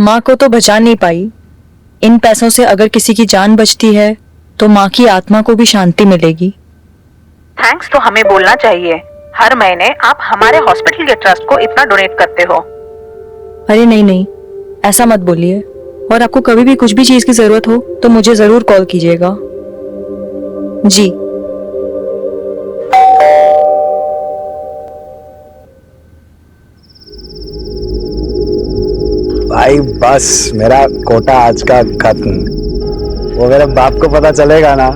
माँ को तो बचा नहीं पाई। इन पैसों से अगर किसी की जान बचती है तो माँ की आत्मा को भी शांति मिलेगी। थैंक्स तो हमें बोलना चाहिए। हर महीने आप हमारे हॉस्पिटल के ट्रस्ट को इतना डोनेट करते हो। अरे नहीं नहीं, ऐसा मत बोलिए। और आपको कभी भी कुछ भी चीज की जरूरत हो तो मुझे जरूर कॉल कीजिएगा। जी। भाई बस मेरा कोटा आज का खत्म। वो मेरे बाप को पता चलेगा ना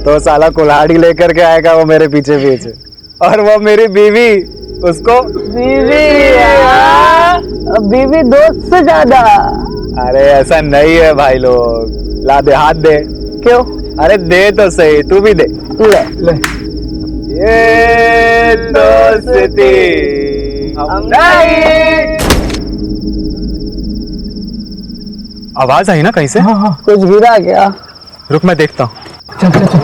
तो साला कुल्हाड़ी लेकर के आएगा वो मेरे पीछे पीछे। और वो मेरी बीवी, उसको बीवी दोस्त से ज्यादा। अरे ऐसा नहीं है भाई लोग। ला दे, हाथ दे। क्यों? अरे दे तो सही, तू भी दे। ले ले। ये दोस्ती हम नहीं। आवाज आई ना कहीं से? हाँ, कुछ गिरा क्या? रुक मैं देखता हूँ। चल चल चल।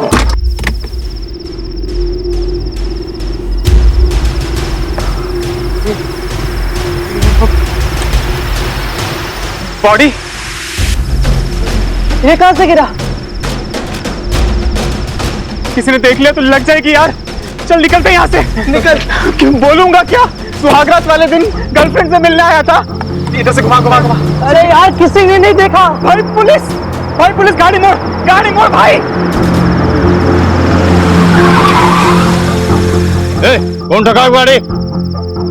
बॉडी ये कहाँ से गिरा? किसी ने देख लिया तो लग जाएगी यार। चल निकलते यहाँ से। निकल। क्यों बोलूंगा क्या? सुहागरात वाले दिन गर्लफ्रेंड से मिलने आया था। इधर से घुमा घुमा घुमा। अरे यार किसी ने नहीं देखा। भाई पुलिस गाड़ी मोड़ भाई। ए, कौन ठगा गाड़ी?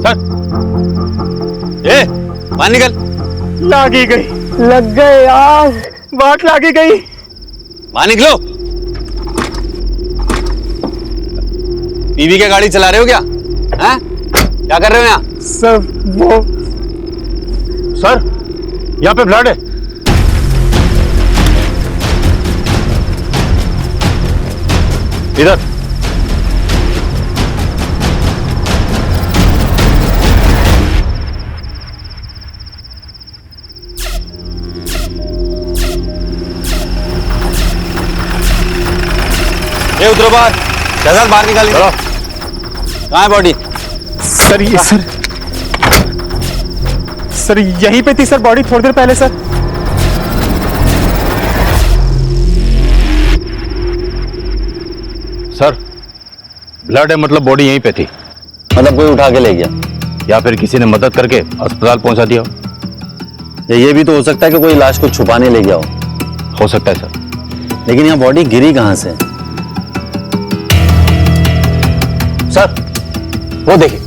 सर ए बाहर निकल। लागी गई। लग गए यार। बात लागी गई। बाहर निकलो। बीवी क्या गाड़ी चला रहे हो क्या? हैं? क्या कर रहे हो यहाँ? सर वो सर यहाँ पे ब्लड है। इधर। ये उतरो बाहर। शहजाद बाहर निकालिए। चलो। कहाँ है बॉडी? सर ये सर यहीं पे थी सर बॉडी थोड़ी देर पहले सर। सर ब्लड है मतलब बॉडी यहीं पे थी। मतलब कोई उठा के ले गया या फिर किसी ने मदद करके अस्पताल पहुंचा दिया हो। या ये भी तो हो सकता है कि कोई लाश को छुपाने ले गया हो सकता है सर। लेकिन यहाँ बॉडी गिरी कहाँ से? सर वो देखिए।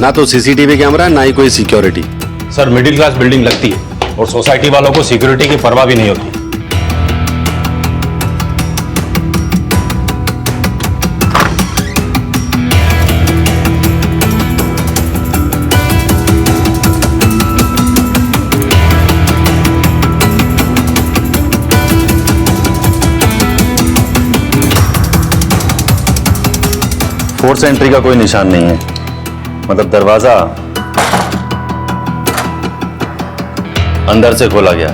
ना तो सीसीटीवी कैमरा ना ही कोई security. Sir middle class building लगती है और सोसाइटी वालों को सिक्योरिटी की परवाह भी नहीं होती। फोर्स एंट्री का कोई निशान नहीं है। मतलब दरवाजा अंदर से खोला गया।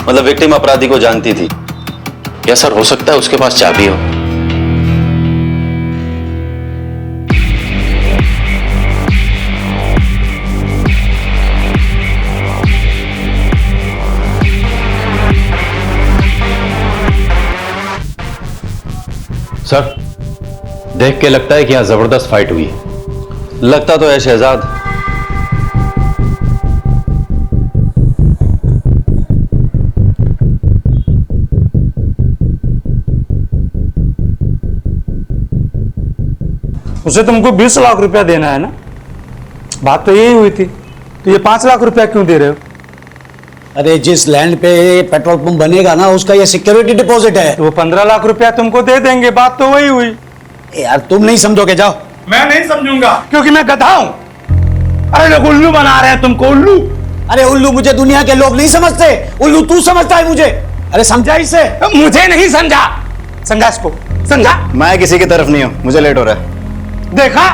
मतलब विक्टिम अपराधी को जानती थी। क्या सर हो सकता है उसके पास चाबी हो? सर देख के लगता है कि यहां जबरदस्त फाइट हुई है। लगता तो है शहजाद। उसे तुमको 20 लाख रुपया देना है ना? बात तो यही हुई थी। तो ये 5 लाख रुपया क्यों दे रहे हो? अरे जिस लैंड पे पेट्रोल पंप बनेगा ना उसका ये सिक्योरिटी डिपॉजिट है। तो वो 15 लाख रुपया तुमको दे देंगे। बात तो वही हुई। यार तुम नहीं समझोगे, जाओ। मैं नहीं समझूंगा क्योंकि मैं गधा हूं। अरे लोग उल्लू बना रहे हैं तुमको, उल्लू। अरे उल्लू मुझे दुनिया के लोग नहीं समझते, उल्लू तू समझता है मुझे। अरे समझा इसे? मुझे नहीं समझा। समझा इसको, समझा। मैं किसी की तरफ नहीं हूँ, मुझे लेट हो रहा है। देखा,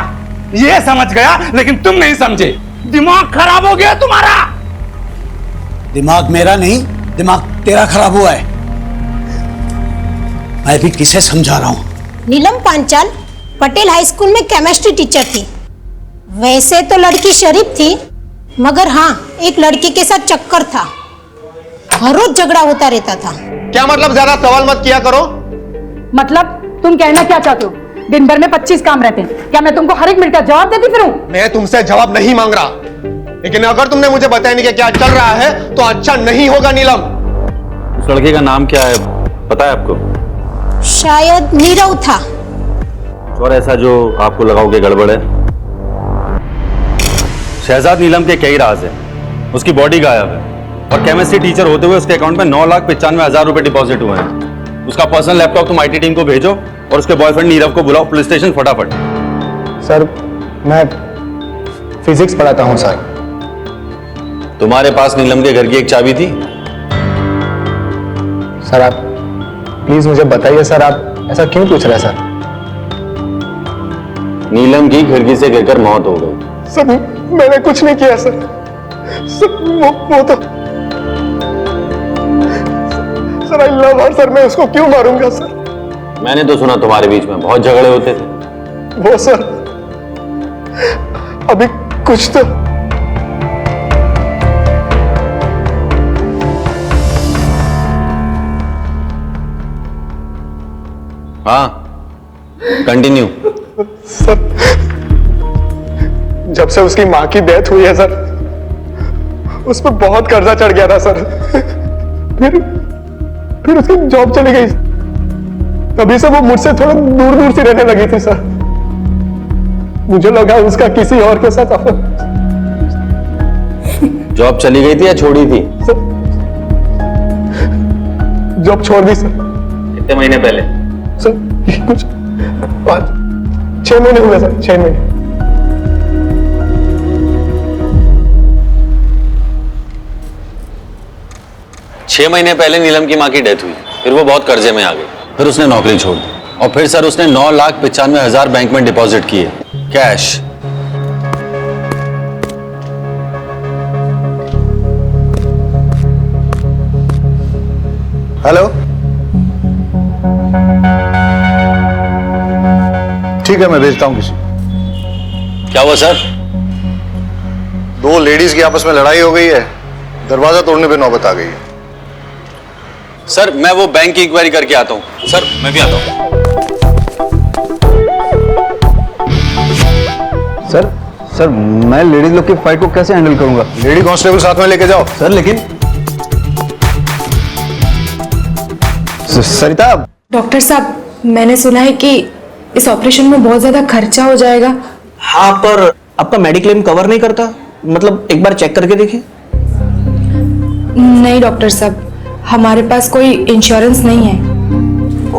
ये समझ गया लेकिन तुम नहीं समझे। दिमाग खराब हो गया तुम्हारा। दिमाग मेरा नहीं, दिमाग तेरा खराब हुआ है। मैं भी किसे समझा रहा हूं। नीलम पांचाल, पटेल हाई स्कूल में केमिस्ट्री टीचर थी। वैसे तो लड़की शरीफ थी, मगर हाँ एक लड़के के साथ चक्कर था। हर रोज झगड़ा होता रहता था। क्या मतलब? ज्यादा सवाल मत किया करो। मतलब तुम कहना क्या चाहते हो? दिन भर में 25 काम रहते हैं, क्या मैं तुमको हर एक मिनट का जवाब देती फिरूं? मैं तुमसे जवाब नहीं मांग रहा, लेकिन अगर तुमने मुझे बताया नहीं कि क्या चल रहा है तो अच्छा नहीं होगा नीलम। उस लड़के का नाम क्या है पता है आपको? शायद नीरव था। और ऐसा जो आपको लगाओ कि गड़बड़ है? शहजाद नीलम के कई राज हैं। उसकी बॉडी गायब है और केमिस्ट्री टीचर होते हुए उसके अकाउंट में 9,95,000 रुपए डिपॉजिट हुए हैं। उसका पर्सनल लैपटॉप तुम आईटी टीम को भेजो और उसके बॉयफ्रेंड नीरव को बुलाओ पुलिस स्टेशन फटाफट। सर मैं फिजिक्स पढ़ाता हूँ सर। तुम्हारे पास नीलम के घर की एक चाबी थी? सर आप प्लीज मुझे बताइए सर, आप ऐसा क्यों पूछ रहे हैं सर? नीलम की खिड़की से गिरकर मौत हो गई। सर मैंने कुछ नहीं किया सर। वो तो sir I love her sir, मैं उसको क्यों मारूंगा सर? मैंने तो सुना तुम्हारे बीच में बहुत झगड़े होते थे। वो सर अभी कुछ तो हाँ कंटिन्यू। सर जब से उसकी मां की डेथ हुई है सर, उस पर बहुत कर्जा चढ़ गया था सर। फिर उसकी जॉब चली गई, तभी से वो मुझसे थोड़ा दूर दूर से रहने लगी थी सर। मुझे लगा उसका किसी और के साथ जॉब चली गई थी या छोड़ी थी? सर जॉब छोड़ दी सर। कितने महीने पहले? सर कुछ 6 महीने हुए सर, 6 महीने। छह महीने पहले नीलम की मां की डेथ हुई, फिर वो बहुत कर्जे में आ गई, फिर उसने नौकरी छोड़ दी और फिर सर उसने 9,95,000 बैंक में डिपॉजिट किए कैश। हेलो ठीक है मैं भेजता हूँ किसी। क्या हुआ सर? 2 लेडीज की आपस में लड़ाई हो गई है, दरवाजा तोड़ने पे नौबत आ गई है। सर मैं वो बैंक की इंक्वायरी करके आता हूँ। सर मैं भी आता हूँ। सर मैं लेडीज लोग की फाइट को कैसे हैंडल करूंगा? लेडी कांस्टेबल साथ में लेके जाओ। सर लेकिन सरिता। डॉक्टर साहब मैंने सुना है कि इस ऑपरेशन में बहुत ज्यादा खर्चा हो जाएगा। हाँ पर आपका मेडिक्लेम कवर नहीं करता, मतलब एक बार चेक करके देखिए। नहीं डॉक्टर साहब, हमारे पास कोई इंश्योरेंस नहीं है।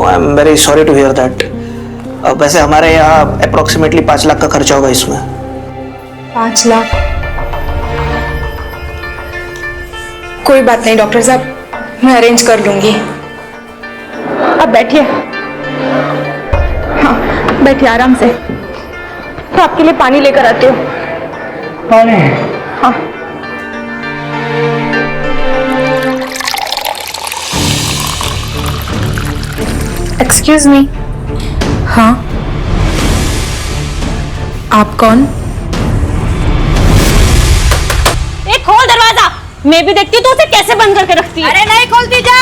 I am very sorry to hear that. वैसे हमारे यहाँ अप्रोक्सीमेटली 5 लाख का खर्चा होगा इसमें। 5 लाख? कोई बात नहीं डॉक्टर साहब, मैं अरेंज कर लूंगी। अब बैठिए। हाँ बैठिए आराम से। तो आपके लिए पानी लेकर आती हूँ। पानी? हाँ। Excuse me. हाँ आप कौन? खोल दरवाजा। मैं भी देखती हूँ तो उसे कैसे बंद करके रखती है। अरे नहीं खोलती जा।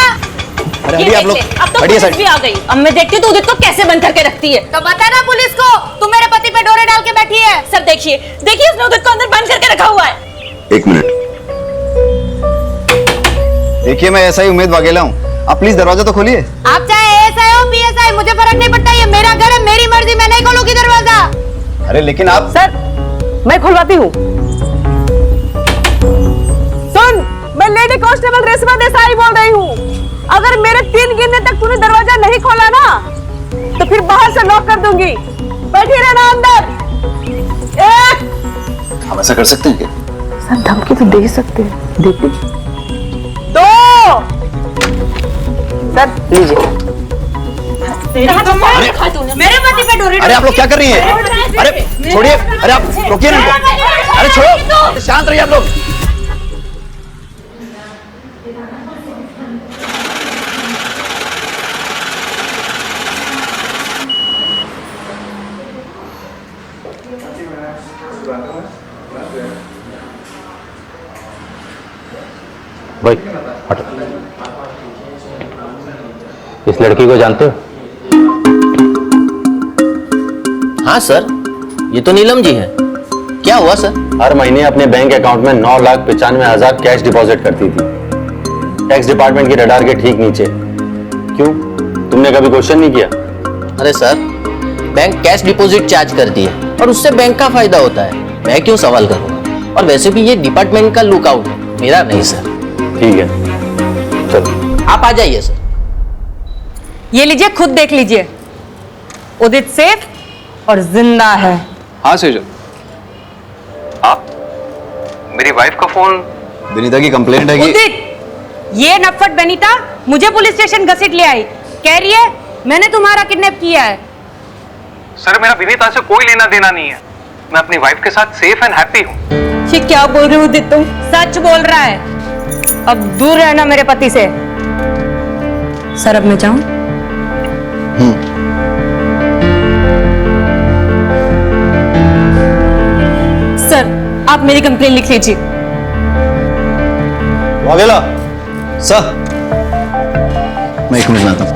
अरे आप लोग अब तो पुलिस भी आ गई। अब मैं देखती हूँ तो उदित को कैसे बंद करके रखती है। तो बता ना पुलिस को, तू मेरे पति पे डोरे डाल के बैठी है। सर देखिए देखिए उसने उदित को अंदर बंद करके रखा हुआ है। 1 मिनट। देखिए मैं ऐसा ही उम्मीद वाघेला हूँ, आप प्लीज दरवाजा तो खोलिए। आप चाहे एएसआई हो पीएसआई, मुझे फर्क नहीं पड़ता। ये मेरा घर है, मेरी मर्जी, मैं नहीं खोलूंगी दरवाजा। अरे लेकिन आप। सर मैं खुलवाती हूँ। सुन, मैं लेडी कांस्टेबल रेशमा देसाई बोल रही हूँ। अगर मेरे 3 गिनने तक तूने दरवाजा नहीं खोला ना तो फिर बाहर से लॉक कर दूंगी। बैठी रहना अंदर। 1। हम ऐसा कर सकते हैं क्या? सर धमकी तो दे सकते हैं, देते। 2। सर लीजिए। मेरे पति पे डोरे। अरे आप लोग क्या कर रही हैं? अरे छोड़िए, अरे आप रोकिए ना इनको। अरे छोड़ो, शांत रहिए आप लोग। भाई हटो। इस लड़की को जानते हो? हाँ सर, ये तो नीलम जी है। क्या हुआ सर? हर महीने अपने बैंक अकाउंट में 9,95,000 कैश डिपॉजिट करती थी, टैक्स डिपार्टमेंट की रडार के ठीक नीचे। क्यों, तुमने कभी क्वेश्चन नहीं किया? अरे sir, bank cash deposit charge करती है और उससे बैंक का फायदा होता है, मैं क्यों सवाल करूंगा? और वैसे भी ये डिपार्टमेंट का लुकआउट है, मेरा नहीं सर। ठीक है, चलो आप आ जाइए सर। ये लीजिए, खुद देख लीजिए। उदित सेफ और जिंदा है। हाँ सेजल, आप मेरी वाइफ का फोन। विनीता की कंप्लेंट है कि उदित, ये नफट बनीता मुझे पुलिस स्टेशन घसीट ले आई, कह रही है मैंने तुम्हारा किडनैप किया है। सर, मेरा विनीता से कोई लेना देना नहीं है। मैं अपनी वाइफ के साथ सेफ एंड हैप्पी हूँ। ये क्या बोल रहे हो उदित तुम? सच बोल रहा है। अब दूर रहना मेरे पति से। सर अब मैं जाऊं? सर आप मेरी कंप्लेन लिख लीजिए। वाघेला सर, मैं 1 मिनट में आता हूं।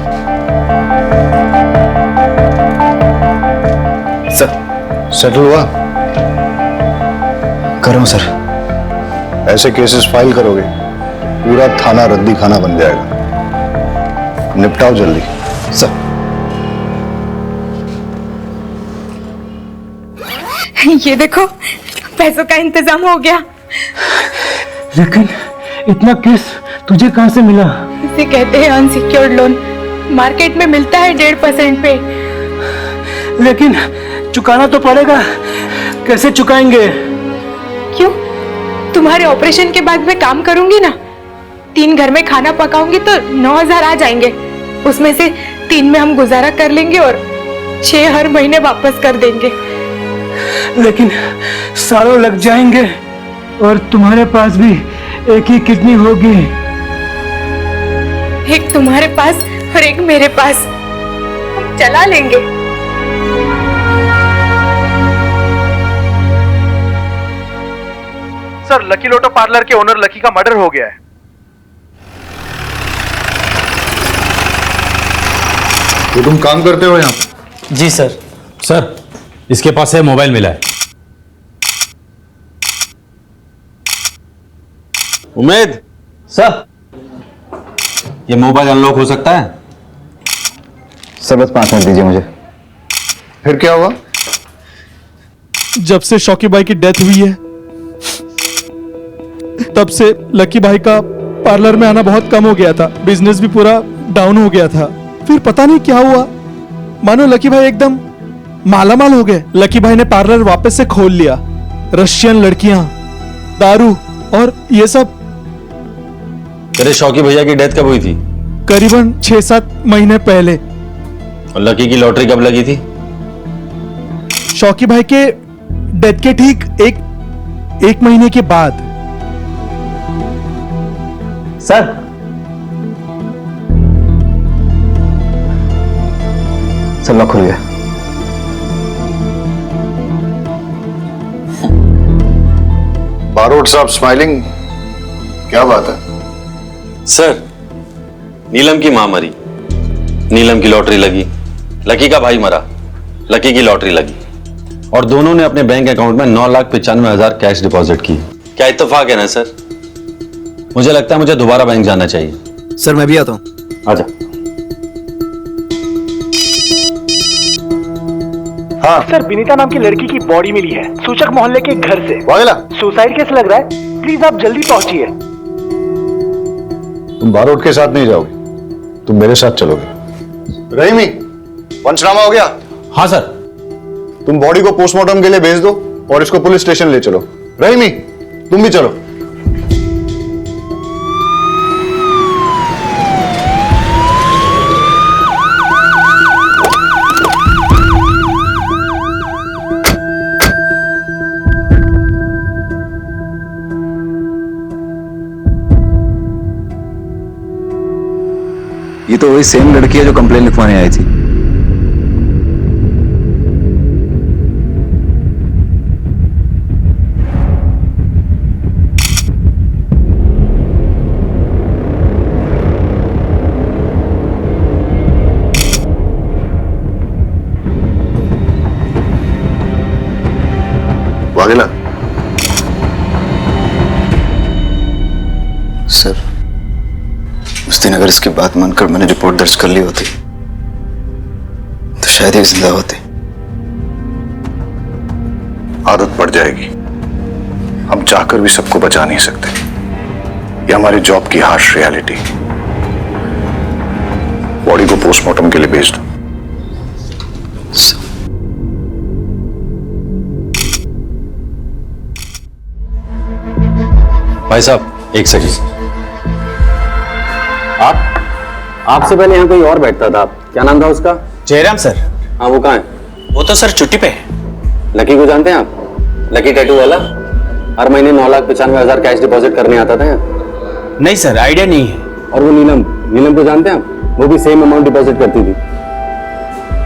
सर सेटल हुआ? करो सर। ऐसे केसेस फाइल करोगे पूरा थाना रद्दी खाना बन जाएगा। निपटाओ जल्दी सर। ये देखो, पैसों का इंतजाम हो गया। लेकिन इतना केस तुझे कहां से मिला? इसे कहते हैं अनसिक्योर्ड लोन। मार्केट में मिलता है 1.5% पे। लेकिन चुकाना तो पड़ेगा, कैसे चुकाएंगे? क्यों? तुम्हारे ऑपरेशन के बाद मैं काम करूंगी ना, 3 घर में खाना पकाऊंगी तो 9,000 आ जाएंगे। उसमें से 3 में हम गुजारा कर लेंगे और 6 हर महीने वापस कर देंगे। लेकिन सालों लग जाएंगे और तुम्हारे पास भी एक ही किडनी होगी। एक तुम्हारे पास और एक मेरे पास, हम चला लेंगे। सर, लकी लोटो पार्लर के ओनर लकी का मर्डर हो गया है। तो तुम काम करते हो यहाँ पे? जी सर। सर, इसके पास से मोबाइल मिला है। उमेद सर, ये मोबाइल अनलॉक हो सकता है? सर बस 5 मिनट दीजिए मुझे। फिर क्या हुआ? जब से शौकी भाई की डेथ हुई है तब से लकी भाई का पार्लर में आना बहुत कम हो गया था। बिजनेस भी पूरा डाउन हो गया था। फिर पता नहीं क्या हुआ, मानो लकी भाई एकदम मालामाल हो गए। लकी भाई ने पार्लर वापस से खोल लिया। रशियन लड़कियां, दारू और ये सब। तेरे शौकी भैया की डेथ कब हुई थी? करीबन 6-7 महीने पहले। और लकी की लॉटरी कब लगी थी? शौकी भाई के डेथ के ठीक एक महीने के बाद। सर लॉक खुल गया। बारोट साहब स्माइलिंग, क्या बात है? सर, नीलम की मां मरी, नीलम की लॉटरी लगी, लकी का भाई मरा, लकी की लॉटरी लगी, और दोनों ने अपने बैंक अकाउंट में 9,95,000 कैश डिपॉजिट की। क्या इत्तेफाक है ना सर? मुझे लगता है मुझे दोबारा बैंक जाना चाहिए। सर मैं भी आता हूं। आजा। हाँ सर, विनीता नाम की लड़की की बॉडी मिली है सूचक मोहल्ले के घर से। वाघेला, सुसाइड केस लग रहा है, प्लीज आप जल्दी पहुंचिए। तुम बारोट के साथ नहीं जाओगे, तुम मेरे साथ चलोगे। रहीमी, पंचनामा हो गया? हाँ सर। तुम बॉडी को पोस्टमार्टम के लिए भेज दो और इसको पुलिस स्टेशन ले चलो। रहीमी, तुम भी चलो। ये तो वही सेम लड़की है जो कंप्लेन लिखवाने आई थी। सर, उस दिन अगर इसकी बात मानकर मैंने रिपोर्ट दर्ज कर ली होती तो शायद ये जिंदा होती। आदत पड़ जाएगी। हम चाहकर भी सबको बचा नहीं सकते। ये हमारी जॉब की हार्श रियलिटी। बॉडी को पोस्टमार्टम के लिए भेज दो। भाई साहब एक सेकंड। आपसे पहले यहाँ कोई और बैठता था, क्या नाम था उसका? जयराम सर। हाँ, वो कहाँ है? वो तो सर छुट्टी पे है। लकी को जानते हैं आप? लकी टैटू वाला, हर महीने 9,95,000 कैश डिपॉजिट करने आता था यहाँ। नहीं सर, आइडिया नहीं है। और वो नीलम, नीलम को जानते हैं आप? वो भी सेम अमाउंट डिपॉजिट करती थी।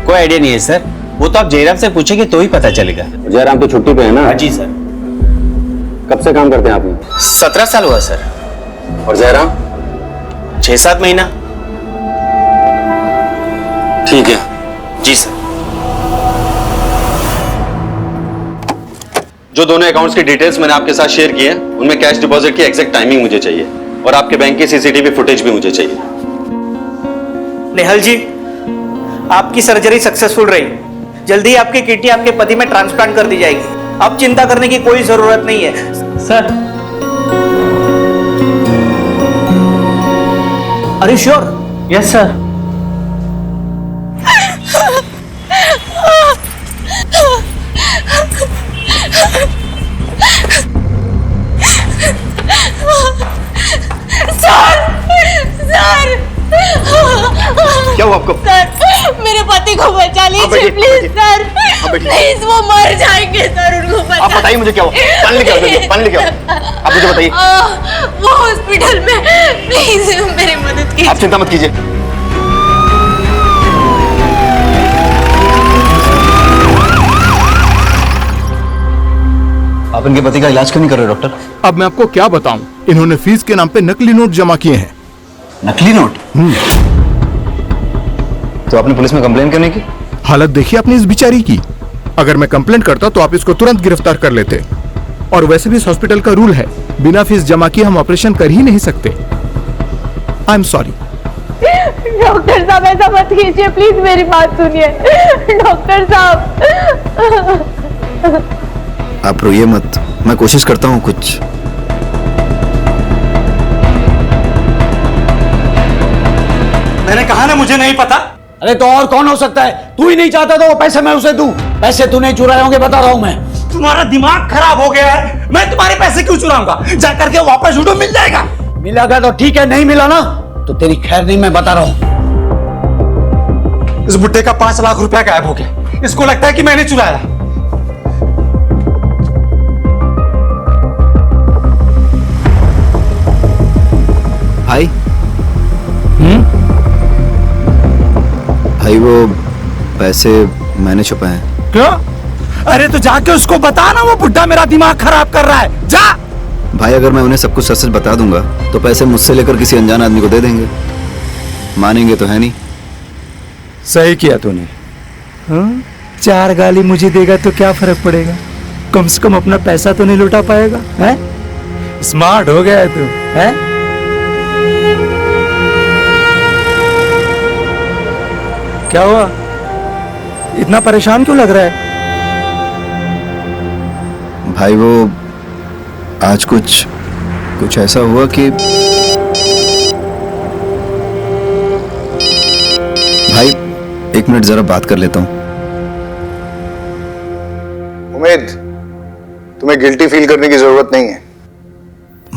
कोई आइडिया नहीं है सर, वो तो आप जयराम से पूछेंगे तो ही पता चलेगा। जयराम तो छुट्टी पे है ना? जी सर। कब से काम करते हैं आप यहाँ? 17 साल हुआ सर। और जयराम? 6-7 महीना। ठीक है। जी सर। जो दोनों अकाउंट्स की डिटेल्स मैंने आपके साथ शेयर की है, उनमें कैश डिपॉजिट की एग्जैक्ट टाइमिंग मुझे चाहिए और आपके बैंक की सीसीटीवी फुटेज भी मुझे चाहिए। नेहल जी, आपकी सर्जरी सक्सेसफुल रही। जल्दी आपकी किडनी आपके पति में ट्रांसप्लांट कर दी जाएगी। अब चिंता करने की कोई जरूरत नहीं है sir. Are you sure? Yes sir. क्या हुआ आपको? सर, मेरे पति को बचा लीजिए प्लीज सर। प्लीज, वो मर जाएंगे सर, उनको बचा। आप बताइए मुझे क्या हुआ? पानी लेके आओ, पानी लेके आओ। आप मुझे बताइए। वो हॉस्पिटल में, प्लीज मेरी मदद कीजिए। आप चिंता मत कीजिए। आप इनके पति का इलाज क्यों नहीं कर रहे डॉक्टर? अब मैं आपको क्या बताऊं, इन्होंने फीस के नाम पे नकली नोट जमा किए हैं। नकली नोट? तो आपने पुलिस में कंप्लेन क्यों नहीं की? हालत देखिए आपने इस बिचारी की। अगर मैं कंप्लेंट करता तो आप इसको तुरंत गिरफ्तार कर लेते। और वैसे भी इस हॉस्पिटल का रूल है, बिना फीस जमा किए हम ऑपरेशन कर ही नहीं सकते। I am sorry. डॉक्टर साहब, ऐसा मत कीजिए प्लीज, मेरी बात सुनिए डॉक्टर साहब। आप रोइए मत, मैं कोशिश करता हूँ कुछ। मैंने कहा ना मुझे नहीं पता। अरे तो और कौन हो सकता है? तू ही नहीं चाहता तो वो पैसे मैं उसे दूं। पैसे तू नहीं चुराए होंगे, बता रहा हूं मैं। तुम्हारा दिमाग खराब हो गया है। मैं तुम्हारे पैसे क्यों चुराऊंगा? जा करके वापस उठो, मिल जाएगा। मिला तो ठीक है, नहीं मिला ना तो तेरी खैर नहीं, मैं बता रहा हूं। इस बुड्ढे का 5 लाख रुपया गायब हो गया। इसको लगता है कि मैंने चुराया। भाई भाई, वो पैसे मैंने छुपाए हैं। क्यों? अरे तो जाके उसको बता ना, वो बुड्ढा मेरा दिमाग खराब कर रहा है। जा। भाई, अगर मैं उन्हें सब कुछ सच सच बता दूंगा तो पैसे मुझसे लेकर किसी अनजान आदमी को दे देंगे। मानेंगे तो है नहीं। सही किया तूने। 4 गाली मुझे देगा तो क्या फर्क पड़ेगा? कम से कम अपना पैसा तो नहीं लौटा पाएगा। है? स्मार्ट हो गया है तू, है? क्या हुआ? इतना परेशान क्यों लग रहा है? भाई, वो आज कुछ ऐसा हुआ कि भाई, 1 मिनट जरा बात कर लेता हूं। उम्मीद, तुम्हें गिल्टी फील करने की जरूरत नहीं है।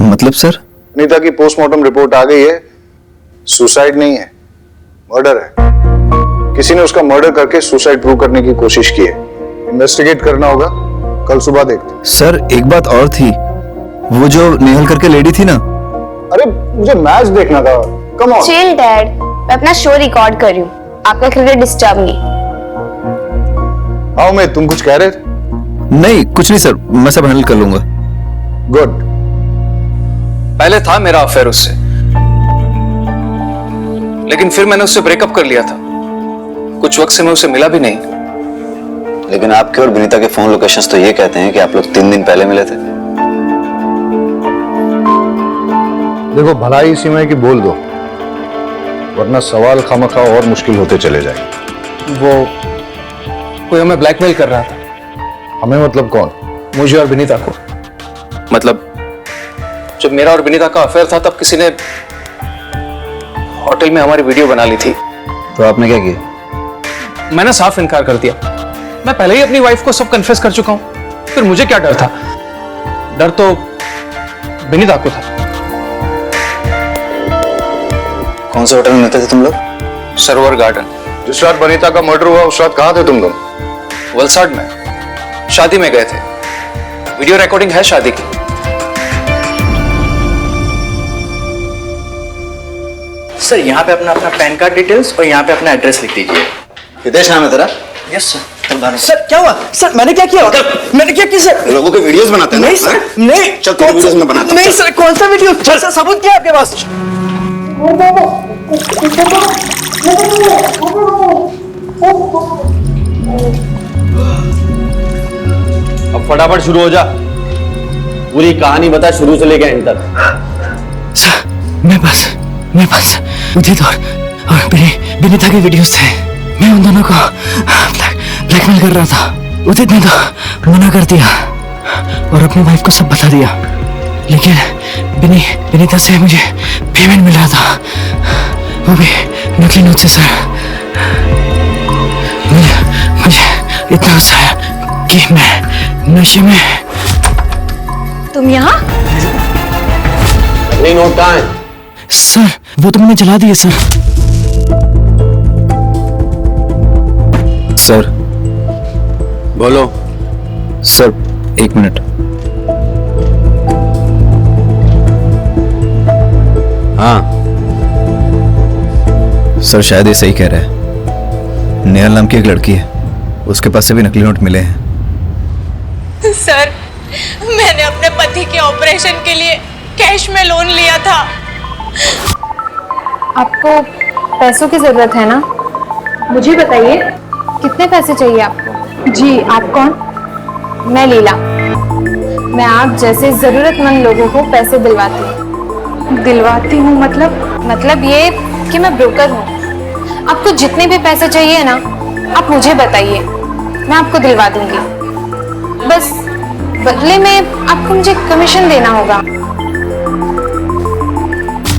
मतलब सर? अनीता की पोस्टमार्टम रिपोर्ट आ गई है। सुसाइड नहीं है, मर्डर है। किसी ने उसका मर्डर करके सुसाइड प्रूव करने की कोशिश की है। इन्वेस्टिगेट करना होगा, कल सुबह देखते। सर, एक बात और थी, वो जो नेहल करके लेडी थी ना। अरे मुझे मैच देखना था। Come on. चिल डैड, मैं अपना शो रिकॉर्ड कर रही हूँ, आपका क्रिकेट डिस्टर्ब नहीं। हाँ उमेद, तुम कुछ कह रहे थे? नहीं, कुछ नहीं सर, मैं सब हैंडल कर लूंगा। गुड। पहले था मेरा अफेयर उससे, लेकिन फिर मैंने उससे ब्रेकअप कर लिया था। कुछ वक्त से मैं उसे मिला भी नहीं। लेकिन आपके और विनीता के फोन लोकेशंस तो ये कहते हैं कि आप लोग 3 दिन पहले मिले थे। देखो भलाई इसी में है कि बोल दो, वरना सवाल खामखा और मुश्किल होते चले जाएंगे। वो कोई हमें ब्लैकमेल कर रहा था। हमें मतलब कौन? मुझे और विनीता को। मतलब जब मेरा और विनीता का अफेयर था तब किसी ने होटल में हमारी वीडियो बना ली थी। तो आपने क्या किया? मैंने साफ इनकार कर दिया। मैं पहले ही अपनी वाइफ को सब कन्फेस कर चुका हूं। फिर मुझे क्या डर था? डर तो विनीता को था। कौन से होटल में रहते थे तुम लोग? सरोवर गार्डन। जिस रात वनिता का मर्डर हुआ उस रात कहाँ थे तुम लोग? वलसाड में शादी में गए थे। वीडियो रिकॉर्डिंग है शादी की। सर यहाँ पे अपना पैन कार्ड डिटेल्स और यहाँ पे अपना एड्रेस लिख दीजिए। हितेश नाम है तेरा? Yes sir. सर क्या हुआ? सर मैंने क्या किया? मैंने क्या किया सर? लोगों के वीडियोस बनाते हैं ना? नहीं सर, नहीं। चल तेरे वीडियोस में बनाता हूं। नहीं सर, कौन सा वीडियो? सर सबूत क्या है आपके पास? अब फटाफट शुरू हो जा, पूरी कहानी बता शुरू से लेकर एंड तक। सर मेरे पास उदित और विनीता के वीडियोस थे। मैं उन दोनों को ब्लैकमेल कर रहा था। उदित ने तो मना कर दिया और अपनी वाइफ को सब बता दिया, लेकिन विनीता से मुझे पेमेंट मिल रहा था, वो भी नकली नोट से। सर मुझे इतना गुस्सा आया कि मैं नशे में। तुम यहाँ? नकली नोट कहाँ है? सर वो तो मैंने जला दिए सर। सर बोलो। Sir 1 minute. हाँ सर शायद ये सही कह रहा है। नेहल नाम की एक लड़की है, उसके पास से भी नकली नोट मिले हैं। सर मैंने अपने पति के ऑपरेशन के लिए कैश में लोन लिया था। आपको पैसों की जरूरत है ना? मुझे बताइए कितने पैसे चाहिए आपको? जी आप कौन? मैं लीला। मैं आप जैसे जरूरतमंद लोगों को पैसे दिलवाती हूँ। दिलवाती हूँ मतलब ये कि मैं ब्रोकर हूँ। आपको जितने भी पैसे चाहिए ना, आप मुझे बताइए, मैं आपको दिलवा दूंगी। बस बदले में आपको मुझे कमीशन देना होगा।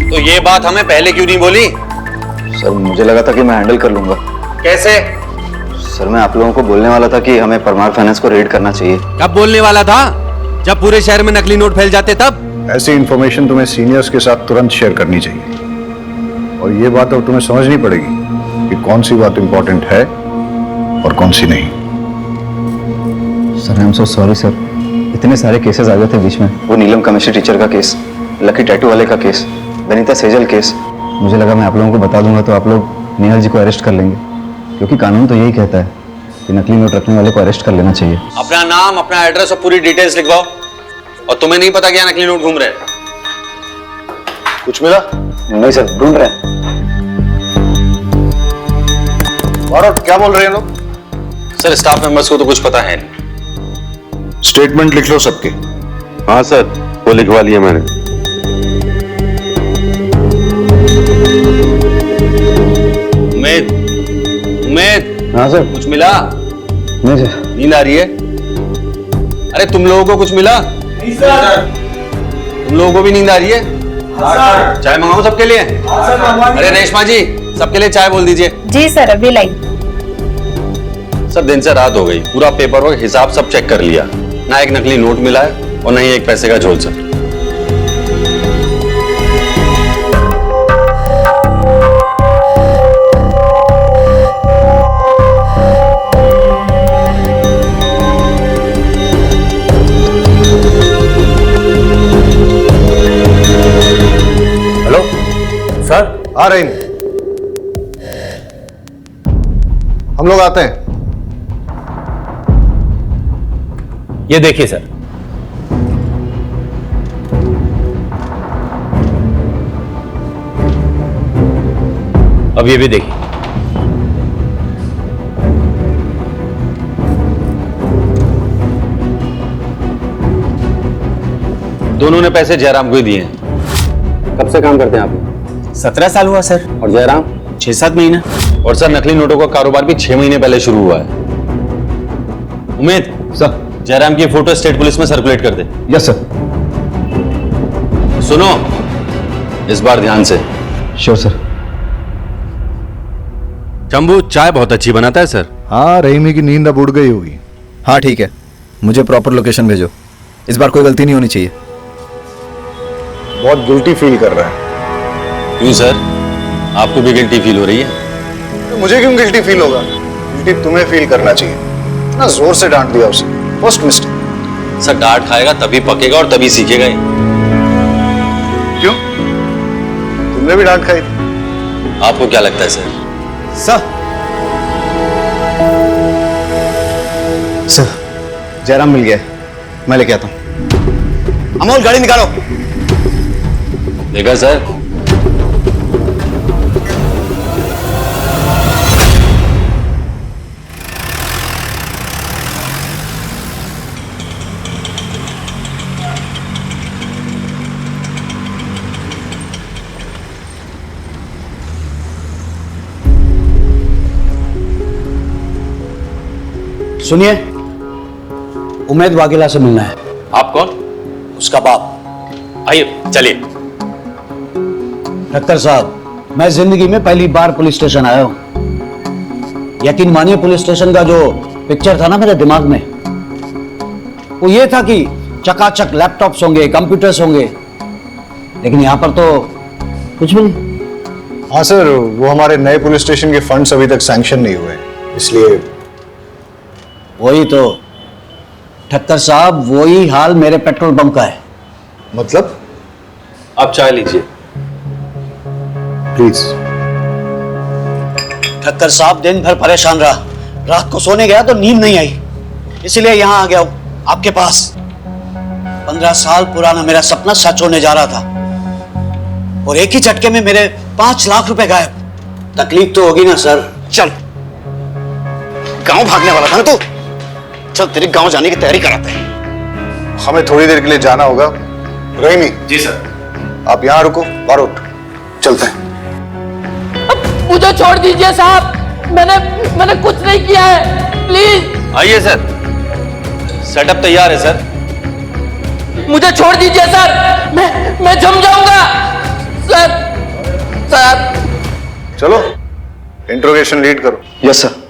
तो ये बात हमें पहले क्यों नहीं बोली? सर मुझे लगा था कि मैं हैंडल कर लूंगा। कैसे? सर मैं आप लोगों को बोलने वाला था कि हमें परमार फाइनेंस को रेड करना चाहिए। कब बोलने वाला था? जब पूरे शहर में नकली नोट फैल जाते तब। ऐसी इंफॉर्मेशन तुम्हें सीनियर्स के साथ तुरंत शेयर करनी चाहिए, और ये बात अब तुम्हें समझनी पड़ेगी कि कौन सी बात इंपॉर्टेंट है और कौन सी नहीं। Sir I am so sorry sir, इतने सारे केसेस आ गए थे बीच में। वो नीलम केमिस्ट्री टीचर का केस, लकी टैटू वाले का केस, वनिता सेजल केस। मुझे लगा मैं आप लोगों को बता दूंगा तो आप लोग नेहल जी को अरेस्ट कर लेंगे, क्योंकि कानून तो यही कहता है कि नकली नोट रखने वाले को अरेस्ट कर लेना चाहिए। अपना नाम, अपना एड्रेस और पूरी डिटेल्स लिखवाओ। और तुम्हें नहीं पता क्या नकली नोट घूम रहे? कुछ मिला? नहीं सर, ढूंढ रहे हैं। और क्या बोल रहे हैं लोग? सर स्टाफ मेंबर्स को तो कुछ पता है नहीं। स्टेटमेंट लिख लो सबके। हाँ सर, वो लिखवा लिया मैंने। उमेद, हाँ सर। कुछ मिला? नहीं सर। नींद आ रही है? अरे तुम लोगों को कुछ मिला? नहीं सर। तुम लोगों को भी नींद आ रही है? सर। चाय मंगाऊं सबके लिए? अरे रेशमा जी, सबके लिए चाय बोल दीजिए। जी सर अभी लाई। सर दिन से रात हो गई, पूरा पेपर वर्क हिसाब सब चेक कर लिया, ना एक नकली नोट मिला है और ना ही एक पैसे का झोल। सर हेलो सर, आ रहे हैं, हम लोग आते हैं। ये देखिए सर, अब ये भी देखिए। दोनों ने पैसे जयराम को ही दिए हैं। कब से काम करते हैं आप? 17 साल हुआ सर। और जयराम? 6-7 महीना। और सर नकली नोटों का कारोबार भी 6 महीने पहले शुरू हुआ है। उमेद सर। जयराम की फोटो स्टेट पुलिस में सर्कुलेट कर दे। Yes sir. सुनो, इस बार ध्यान से। Sure sir. शंभू चाय बहुत अच्छी बनाता है सर। हाँ, रहीमी की नींद अब उड़ गई होगी। हाँ ठीक है, मुझे प्रॉपर लोकेशन भेजो। इस बार कोई गलती नहीं होनी चाहिए। बहुत गिल्टी फील कर रहा है। क्यों सर, आपको भी गिल्टी फील हो रही है? तो मुझे क्यों गिल्टी फील होगा? गिल्टी तुम्हें फील करना चाहिए। इतना जोर से डांट दिया उसे, फर्स्ट मिस्टेक। सर डांट खाएगा तभी पकेगा और तभी सीखेगा ही। क्यों, तुमने भी डांट खाई थी? आपको क्या लगता है सर? सर, जयराम मिल गया, मैं लेके आता हूं। अमोल गाड़ी निकालो। देखा सर, सुनिए, उमेद वाघेला से मिलना है। आप कौन? उसका बाप। आइए चलिए। डॉक्टर साहब, मैं जिंदगी में पहली बार पुलिस स्टेशन आया हूं। यकीन मानिए, पुलिस स्टेशन का जो पिक्चर था ना मेरे दिमाग में, वो ये था कि चकाचक लैपटॉप्स होंगे, कंप्यूटर्स होंगे, लेकिन यहां पर तो कुछ भी नहीं। हाँ सर, वो हमारे नए पुलिस स्टेशन के फंड्स अभी तक सैंक्शन नहीं हुए, इसलिए। वही तो ठक्कर साहब, वही हाल मेरे पेट्रोल पंप का है। मतलब? आप चाय लीजिए प्लीज। ठक्कर साहब, दिन भर परेशान रहा, रात को सोने गया तो नींद नहीं आई, इसलिए यहां आ गया हूं आपके पास। 15 साल पुराना मेरा सपना सच होने जा रहा था, और एक ही झटके में मेरे 5 लाख रुपए गायब। तकलीफ तो होगी ना सर। चल, गांव भागने वाला था ना तू? चल, तेरी गांव जाने की तैयारी कराते हैं। हमें थोड़ी देर के लिए जाना होगा। रहीमी। जी सर। आप यहाँ रुको, बारूद चलते हैं। मुझे छोड़ दीजिए साहब, मैंने कुछ नहीं किया है, प्लीज। आइए सर, सेटअप तैयार है सर। मुझे छोड़ दीजिए सर, मैं जम जाऊंगा सर। चलो, इंट्रोगेशन लीड करो। Yes sir.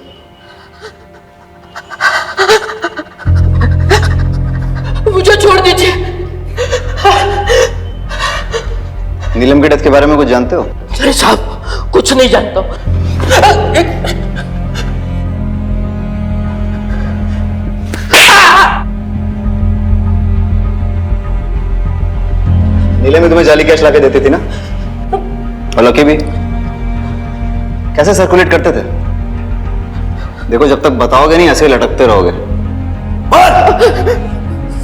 मुझे छोड़ दीजिए। नीलम की डेथ के बारे में कुछ जानते हो? अरे साहब, कुछ नहीं जानता। नीलम भी तुम्हें जाली कैश लाके देती थी ना? और लकी भी? कैसे सर्कुलेट करते थे? देखो, जब तक बताओगे नहीं ऐसे ही लटकते रहोगे।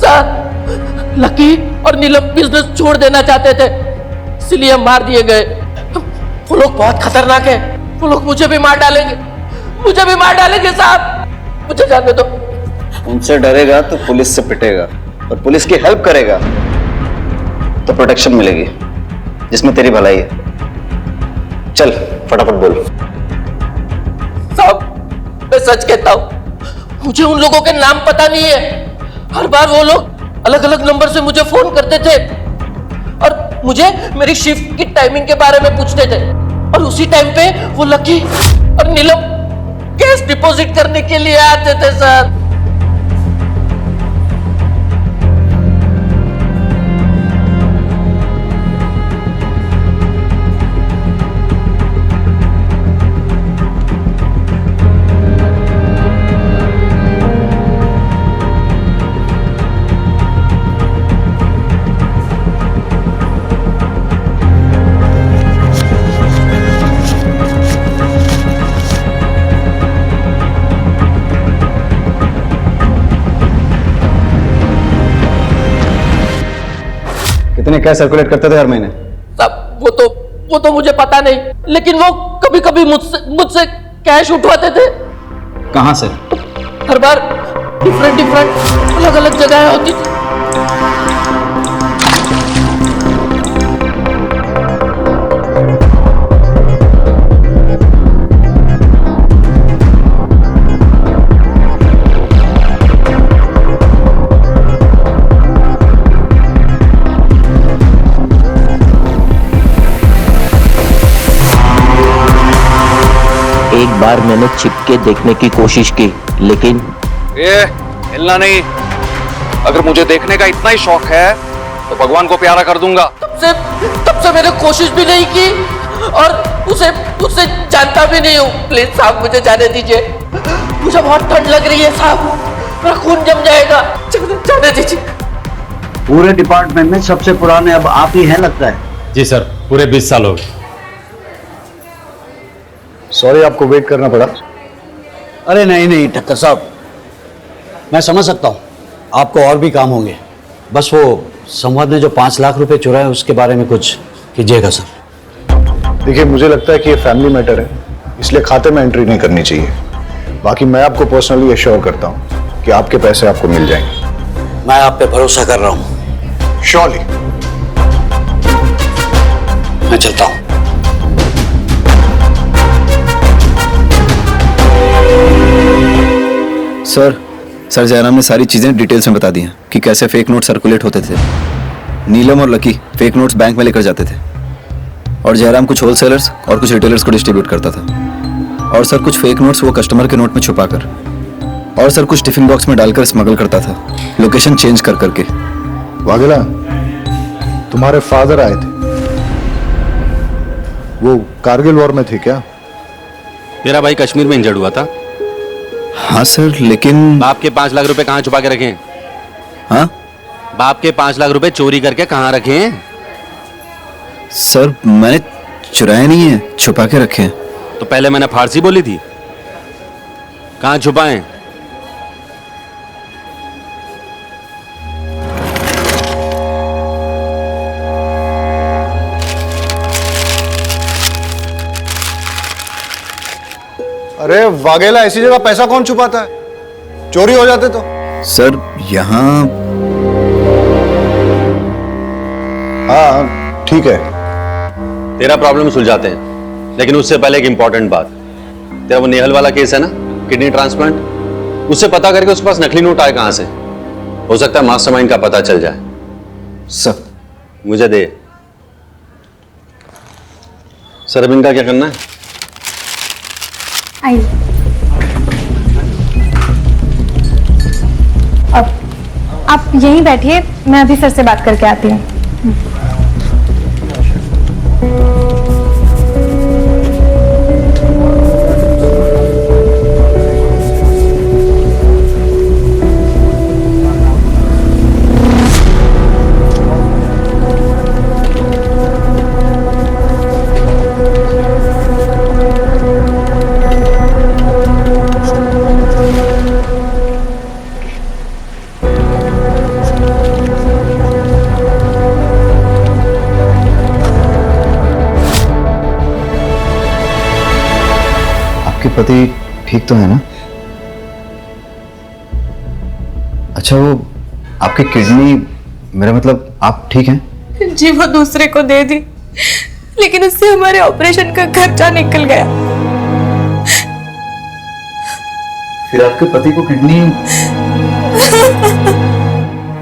सर, लकी और नीलम बिजनेस छोड़ देना चाहते थे, इसलिए मार दिए गए। वो लोग बहुत खतरनाक है, वो लोग मुझे भी मार डालेंगे साहब, मुझे जाने दो। उनसे डरेगा तो पुलिस से पिटेगा, और पुलिस की हेल्प करेगा तो प्रोटेक्शन मिलेगी, जिसमें तेरी भलाई है। चल फटाफट बोल। साहब, मैं सच कहता हूं, मुझे उन लोगों के नाम पता नहीं है। हर बार वो लोग अलग अलग नंबर से मुझे फोन करते थे और मुझे मेरी शिफ्ट की टाइमिंग के बारे में पूछते थे, और उसी टाइम पे वो लकी और नीलम कैश डिपॉजिट करने के लिए आते थे सर। कितने कैश सर्कुलेट करते थे हर महीने? साहब, वो तो मुझे पता नहीं, लेकिन वो कभी कभी मुझसे कैश उठवाते थे। कहां से? हर बार डिफरेंट अलग अलग जगह होती थी। एक बार मैंने छिप के देखने की कोशिश की, लेकिन ये हिलना नहीं। अगर मुझे देखने का इतना ही शौक है तो भगवान को प्यारा कर दूंगा। तब से मैंने कोशिश भी नहीं की और उसे जानता भी नहीं हूँ। प्लीज साहब मुझे जाने दीजिए, मुझे बहुत ठंड लग रही है साहब, मेरा खून जम जाएगा, जाने दीजिए। पूरे डिपार्टमेंट में सबसे पुराने अब आप ही हैं लगता है। जी सर, पूरे 20 साल हो गए। सॉरी आपको वेट करना पड़ा। अरे नहीं ठक्कर साहब, मैं समझ सकता हूँ आपको और भी काम होंगे। बस वो संवाद ने जो 5 लाख रुपए चुराए उसके बारे में कुछ कीजिएगा सर। देखिए, मुझे लगता है कि ये फैमिली मैटर है, इसलिए खाते में एंट्री नहीं करनी चाहिए। बाकी मैं आपको पर्सनली एश्योर करता हूँ कि आपके पैसे आपको मिल जाएंगे। मैं आप पे भरोसा कर रहा हूँ। श्योरली। मैं चलता हूँ। सर जयराम ने सारी चीजें डिटेल्स में बता दी हैं कि कैसे फेक नोट सर्कुलेट होते थे। नीलम और लकी फेक नोट्स बैंक में लेकर जाते थे और जयराम कुछ होलसेलर्स और कुछ रिटेलर्स को डिस्ट्रीब्यूट करता था। और सर कुछ फेक नोट्स वो कस्टमर के नोट में छुपाकर, और सर कुछ टिफिन बॉक्स में डालकर स्मगल करता था, लोकेशन चेंज कर करके। वाघेला, तुम्हारे फादर आए थे, वो कारगिल वॉर में थे क्या? मेरा भाई कश्मीर में इंजर्ड हुआ था। हाँ सर, लेकिन बाप के 5 लाख रुपए कहाँ छुपा के रखे हैं? हाँ, बाप के 5 लाख रुपए चोरी करके कहाँ रखे हैं? सर मैंने चुराए नहीं है, छुपा के रखे हैं। तो पहले मैंने फारसी बोली थी, कहाँ छुपाए? अरे वाघेला, ऐसी जगह पैसा कौन छुपाता है? चोरी हो जाते तो। सर यहाँ हाँ ठीक है, तेरा प्रॉब्लम सुलझाते हैं, लेकिन उससे पहले एक इंपॉर्टेंट बात। तेरा वो नेहल वाला केस है ना, किडनी ट्रांसप्लांट, उससे पता करके उसके पास नकली नोट आए कहां से। हो सकता है मास्टरमाइंड का पता चल जाए। सर मुझे दे। सर अब इनका क्या करना है? आइए। अब आप यहीं बैठिए, मैं अभी सर से बात करके आती हूँ। आपके पति ठीक तो है ना? अच्छा, वो आपकी किडनी, मेरा मतलब आप ठीक हैं? जी वो दूसरे को दे दी, लेकिन उससे हमारे ऑपरेशन का खर्चा निकल गया। फिर आपके पति को किडनी,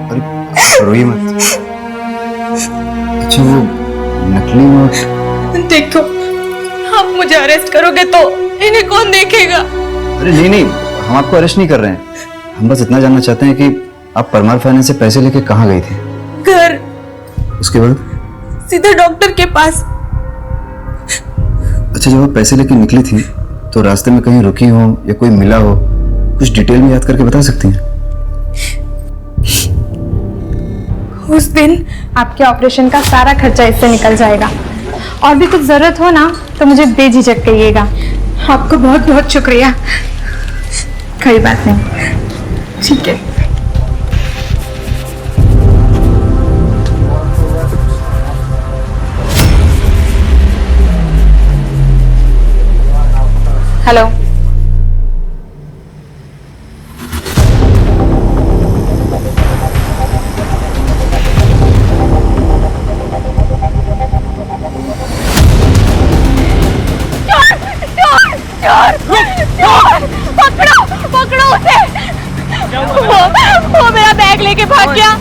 अरे रोइए मत। अच्छा, वो नकली नोट। देखो, आप मुझे अरेस्ट करोगे तो इन्हें कौन देखेगा? अरे नहीं, हम आपको अरेस्ट नहीं कर रहे हैं। हम बस इतना जानना चाहते हैं कि आप परमार फाइनेंस से पैसे लेके कहाँ गई थी? घर। उसके बाद? सीधा डॉक्टर के पास। अच्छा, जब आप पैसे लेके निकली थी तो रास्ते में कहीं रुकी हो या कोई मिला हो, कुछ डिटेल में याद करके बता सकती हैं? उस दिन आपके ऑपरेशन का सारा खर्चा इससे निकल जाएगा। और भी कुछ जरूरत हो ना तो मुझे बेझिझक कहिएगा। आपको बहुत बहुत शुक्रिया। कोई बात नहीं, ठीक है। हेलो। पकड़ो उसे। वो मेरा बैग लेके भाग गया।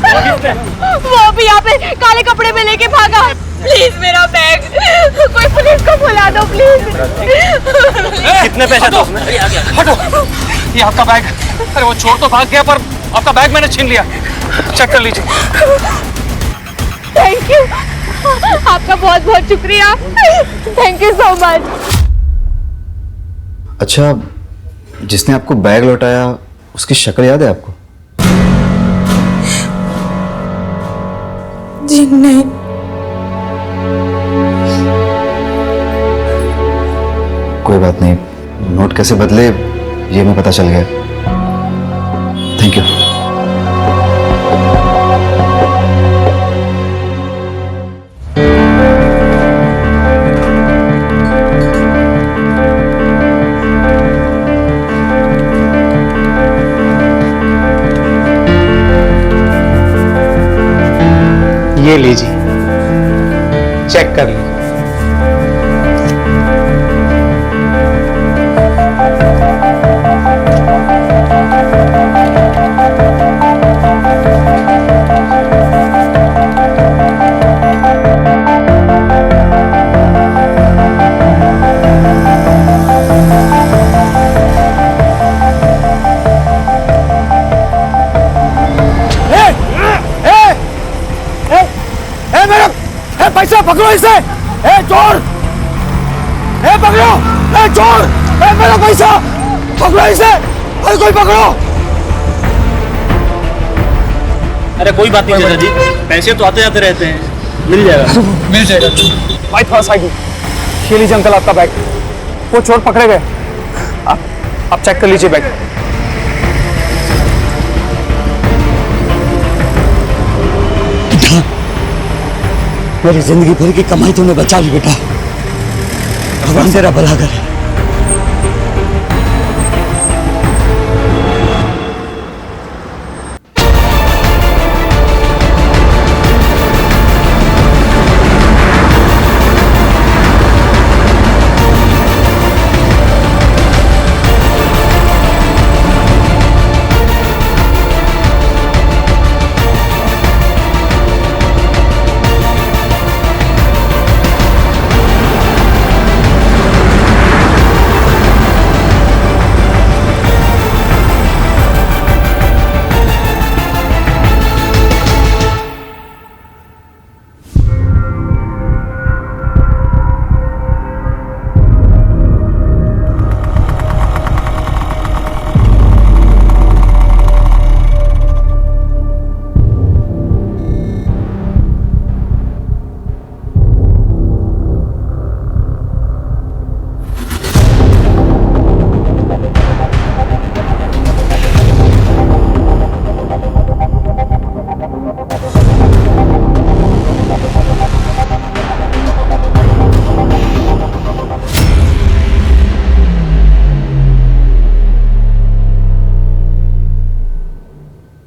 वो भी यहाँ पे काले कपड़े में लेके भागा। प्लीज मेरा बैग, कोई पुलिस को बुला दो प्लीज। कितने पैसे दो उसमें? हटो, ये आपका बैग। अरे वो चोर तो भाग गया पर आपका बैग मैंने छीन लिया। चेक कर लीजिए। थैंक यू, आपका बहुत बहुत शुक्रिया। Thank you so much. अच्छा, जिसने आपको बैग लौटाया उसकी शक्ल याद है आपको? जी नहीं। कोई बात नहीं, नोट कैसे बदले ये मैं पता चल गया। Thank you. ये लीजिए, चेक कर लीजिए। पैसा पकड़ो इसे। ए चोर, ए पकड़ो, ए चोर, ए मेरा पैसा पकड़ो इसे। अरे कोई पकड़ो। अरे कोई बात नहीं चाचा जी, पैसे तो आते जाते रहते हैं, मिल जाएगा। मिल जाएगा। भाई थोड़ा साइड, ये लीजिए अंकल आपका बैग। वो चोर पकड़े गए। आप चेक कर लीजिए बैग। मेरी जिंदगी भर की कमाई तूने बचा ली बेटा। भगवान तेरा भला करे।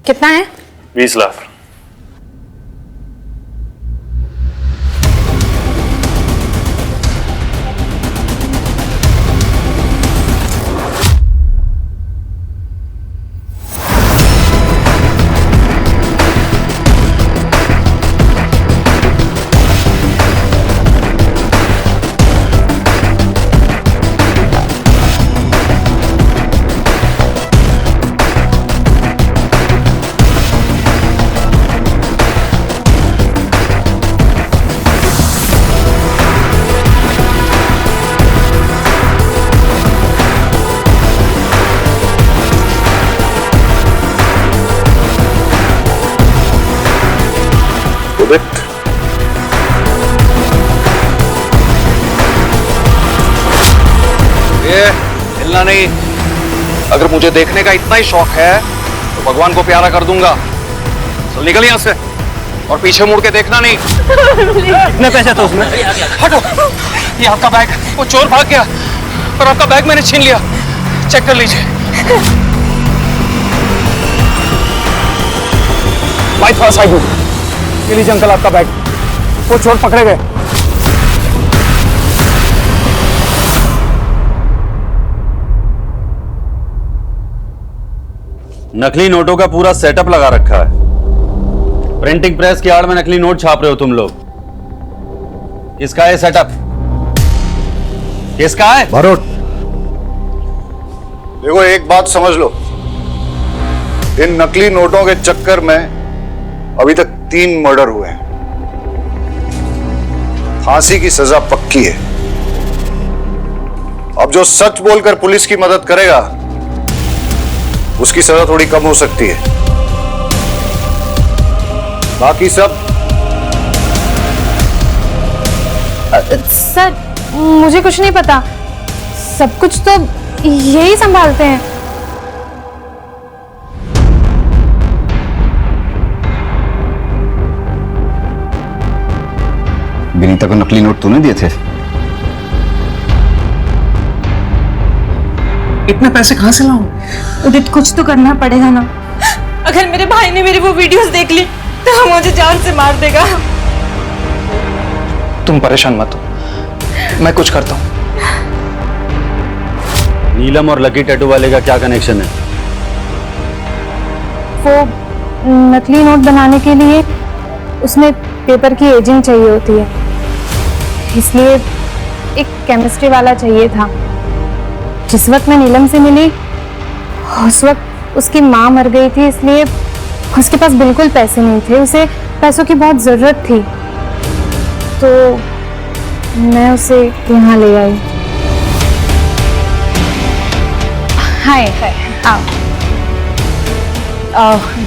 कितना है? 20 लाख। हिलना नहीं। अगर मुझे देखने का इतना ही शौक है तो भगवान को प्यारा कर दूंगा। चल निकल यहां से और पीछे मुड़ के देखना नहीं। कितने पैसे थे उसमें? हटो, ये आपका बैग। वो चोर भाग गया और आपका बैग मैंने छीन लिया। चेक कर लीजिए। भाई थोड़ा साइड, ये लीजिए अंकल आपका बैग। वो चोर पकड़े गए। नकली नोटों का पूरा सेटअप लगा रखा है। प्रिंटिंग प्रेस की आड़ में नकली नोट छाप रहे हो तुम लोग। किसका है सेटअप? किसका है? बारोट, देखो एक बात समझ लो, इन नकली नोटों के चक्कर में अभी तक 3 मर्डर हुए हैं। फांसी की सजा पक्की है। अब जो सच बोलकर पुलिस की मदद करेगा उसकी सजा थोड़ी कम हो सकती है। बाकी सब सर मुझे कुछ नहीं पता, सब कुछ तो यही संभालते हैं। विनीता को नकली नोट तूने दिए थे? इतने पैसे कहां से लाऊं? उदित कुछ तो करना पड़ेगा ना। अगर मेरे भाई ने मेरी वो वीडियोस देख ली तो वो मुझे जान से मार देगा। तुम परेशान मत हो, मैं कुछ करता हूं। नीलम और लकी टैटू वाले का क्या कनेक्शन है? वो नकली नोट बनाने के लिए उसमें पेपर की एजिंग चाहिए होती है, इसलिए एक केमिस्ट्री वाला चाहिए था। जिस वक्त मैं नीलम से मिली उस वक्त उसकी माँ मर गई थी, इसलिए उसके पास बिल्कुल पैसे नहीं थे। उसे पैसों की बहुत जरूरत थी, तो मैं उसे यहाँ ले आई। हाय आओ।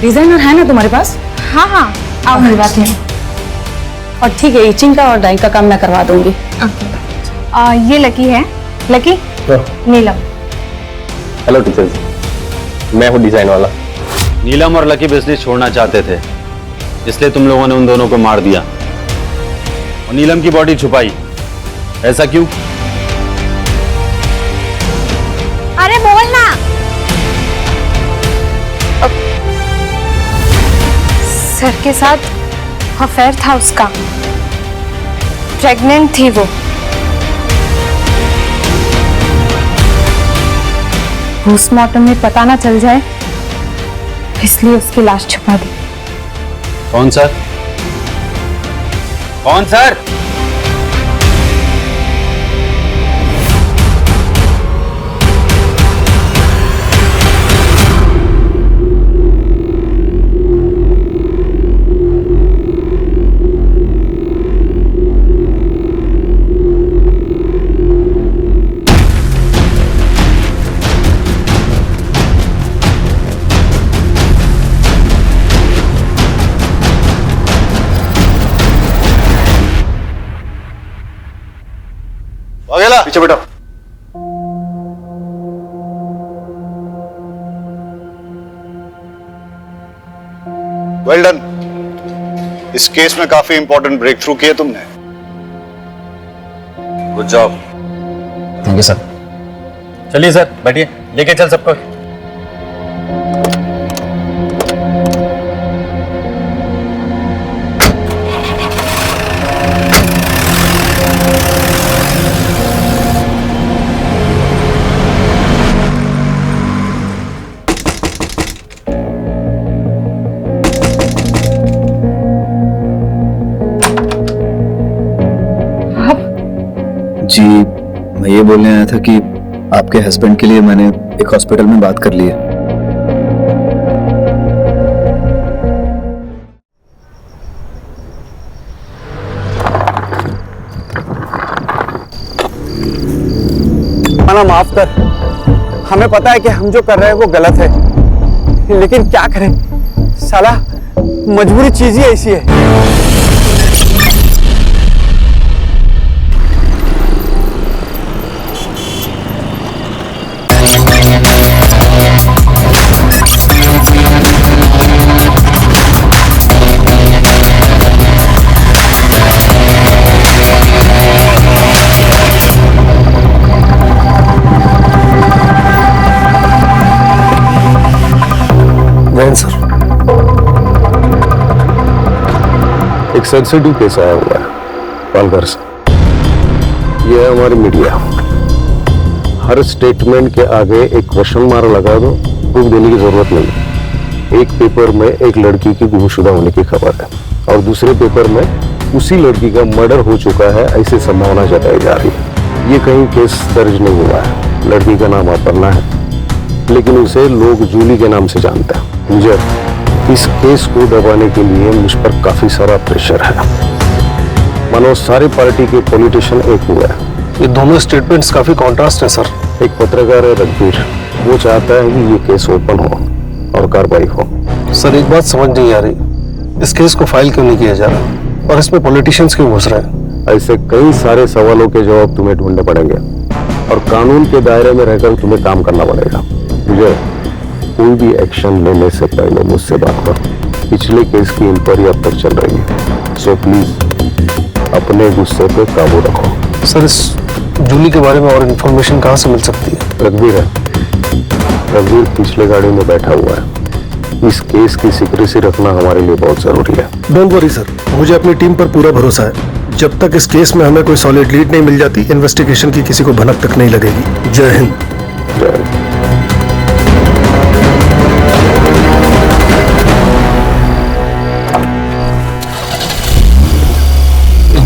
डिजाइनर है ना तुम्हारे पास? हाँ हाँ आओ मिलवाते हैं। और ठीक है, इचिंग का और डाइंग का काम मैं करवा दूंगी। ये लकी है। लकी? नीलम। हेलो टीचर, मैं हूँ डिजाइन वाला। नीलम और लकी बिजनेस छोड़ना चाहते थे, इसलिए तुम लोगों ने उन दोनों को मार दिया और नीलम की बॉडी छुपाई। ऐसा क्यों? अरे बोल ना। सर के साथ अफेयर था उसका, प्रेग्नेंट थी वो। पोस्टमार्टम में पता ना चल जाए इसलिए उसकी लाश छुपा दी। कौन सर? कौन सर? वाघेला पीछे बैठो। Well done. इस केस में काफी इंपॉर्टेंट ब्रेक थ्रू किए तुमने। Good job. Thank you sir. चलिए सर, बैठिए, लेके चल सबको। जी, मैं ये बोलने आया था कि आपके हस्बैंड के लिए मैंने एक हॉस्पिटल में बात कर ली है। माना माफ कर, हमें पता है कि हम जो कर रहे हैं वो गलत है, लेकिन क्या करें साला, मजबूरी चीज ही ऐसी है। सर, एक सेंसिटिव केस आया हुआ है पालघर से। ये है हमारी मीडिया। हर स्टेटमेंट के आगे एक क्वेश्चन मार्क लगा दो, प्रूफ देने की जरूरत नहीं। एक पेपर में एक लड़की की गुमशुदा होने की खबर है और दूसरे पेपर में उसी लड़की का मर्डर हो चुका है, ऐसी संभावना जताई जा रही है। ये कहीं केस दर्ज नहीं हुआ है। लड़की का नाम अपर्णा है, लेकिन उसे लोग जूली के नाम से जानते हैं। मुझे इस केस को दबाने के लिए मुझ पर काफी सारा प्रेशर है। मानो सारी पार्टी के पॉलिटिशियन एक हुए हैं। ये दोनों स्टेटमेंट्स काफी कॉन्ट्रास्ट है सर। एक पत्रकार है रघुवीर, वो चाहता है कि ये केस ओपन हो और कार्रवाई हो। सर एक बात समझ नहीं आ रही, इस केस को फाइल क्यों नहीं किया जा रहा और इसमें पॉलिटिशियंस क्यों घुस रहे हैं? ऐसे कई सारे सवालों के जवाब तुम्हें ढूंढने पड़ेंगे और कानून के दायरे में रहकर तुम्हें काम करना पड़ेगा। मुझे कोई भी एक्शन लेने से पहले मुझसे बात करो। पिछले केस की इंक्वायरी अब तक चल रही है, सो प्लीज अपने गुस्से पे काबू रखो। सर इस जूली के बारे में और इन्फॉर्मेशन कहाँ से मिल सकती है? रघुवीर है, रघुवीर पिछले गाड़ी में बैठा हुआ है। इस केस की सीक्रेसी रखना हमारे लिए बहुत जरूरी है। डोंट वरी सर, मुझे अपनी टीम पर पूरा भरोसा है। जब तक इस केस में हमें कोई सॉलिड लीड नहीं मिल जाती, इन्वेस्टिगेशन की किसी को भनक तक नहीं लगेगी। जय हिंद। जय हिंद।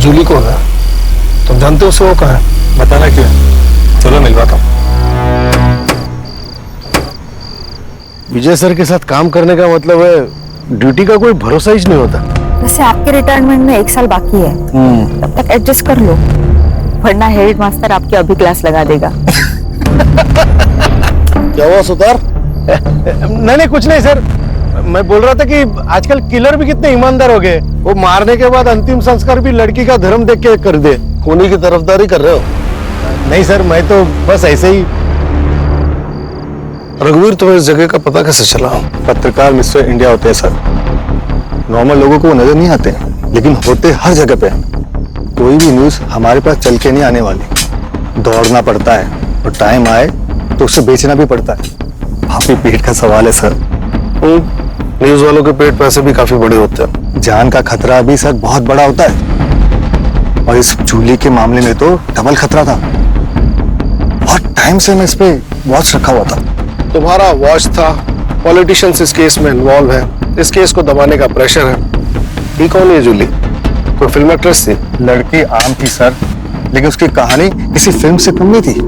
जूली कौन है? तुम जानते हो उसे? वो कहाँ है? बताना क्यों? चलो मिलवाता हूँ। विजय सर के साथ काम करने का मतलब है ड्यूटी का कोई भरोसा ही नहीं होता। वैसे आपके रिटायरमेंट में 1 साल बाकी है, तब तक एडजस्ट कर लो, वरना हेड मास्टर आपकी अभी क्लास लगा देगा। क्या हुआ सुतार? नहीं कुछ नहीं सर, मैं बोल रहा था कि आजकल किलर भी कितने ईमानदार हो गए। वो मारने के बाद अंतिम संस्कार भी लड़की का धर्म देख के कर दे। उन्हीं की तरफदारी कर रहे हो? नहीं सर, मैं तो बस ऐसे ही। रघुवीर, तुम्हें इस जगह का पता कैसे चला? पत्रकार मिस्टर इंडिया होते हैं सर। नॉर्मल लोगों को वो नजर नहीं आते, लेकिन होते हर जगह पे। कोई भी न्यूज हमारे पास चल के नहीं आने वाली। दौड़ना पड़ता है और टाइम आए तो उसे बेचना भी पड़ता है। काफी पेट का सवाल है सर। न्यूज वालों के पेट पैसे भी काफी बड़े होते हैं। जान का खतरा भी सर बहुत बड़ा होता है, और इस जूली के मामले में तो डबल खतरा था। बहुत टाइम से मैं इस पे वॉच रखा हुआ था। तुम्हारा वॉच था, पॉलिटिशियंस इस केस में इन्वॉल्व है, इस केस को दबाने का प्रेशर है। ये कौन है जूली? कोई फिल्म एक्ट्रेस थी? लड़की आम थी सर, लेकिन उसकी कहानी किसी फिल्म से कम नहीं थी।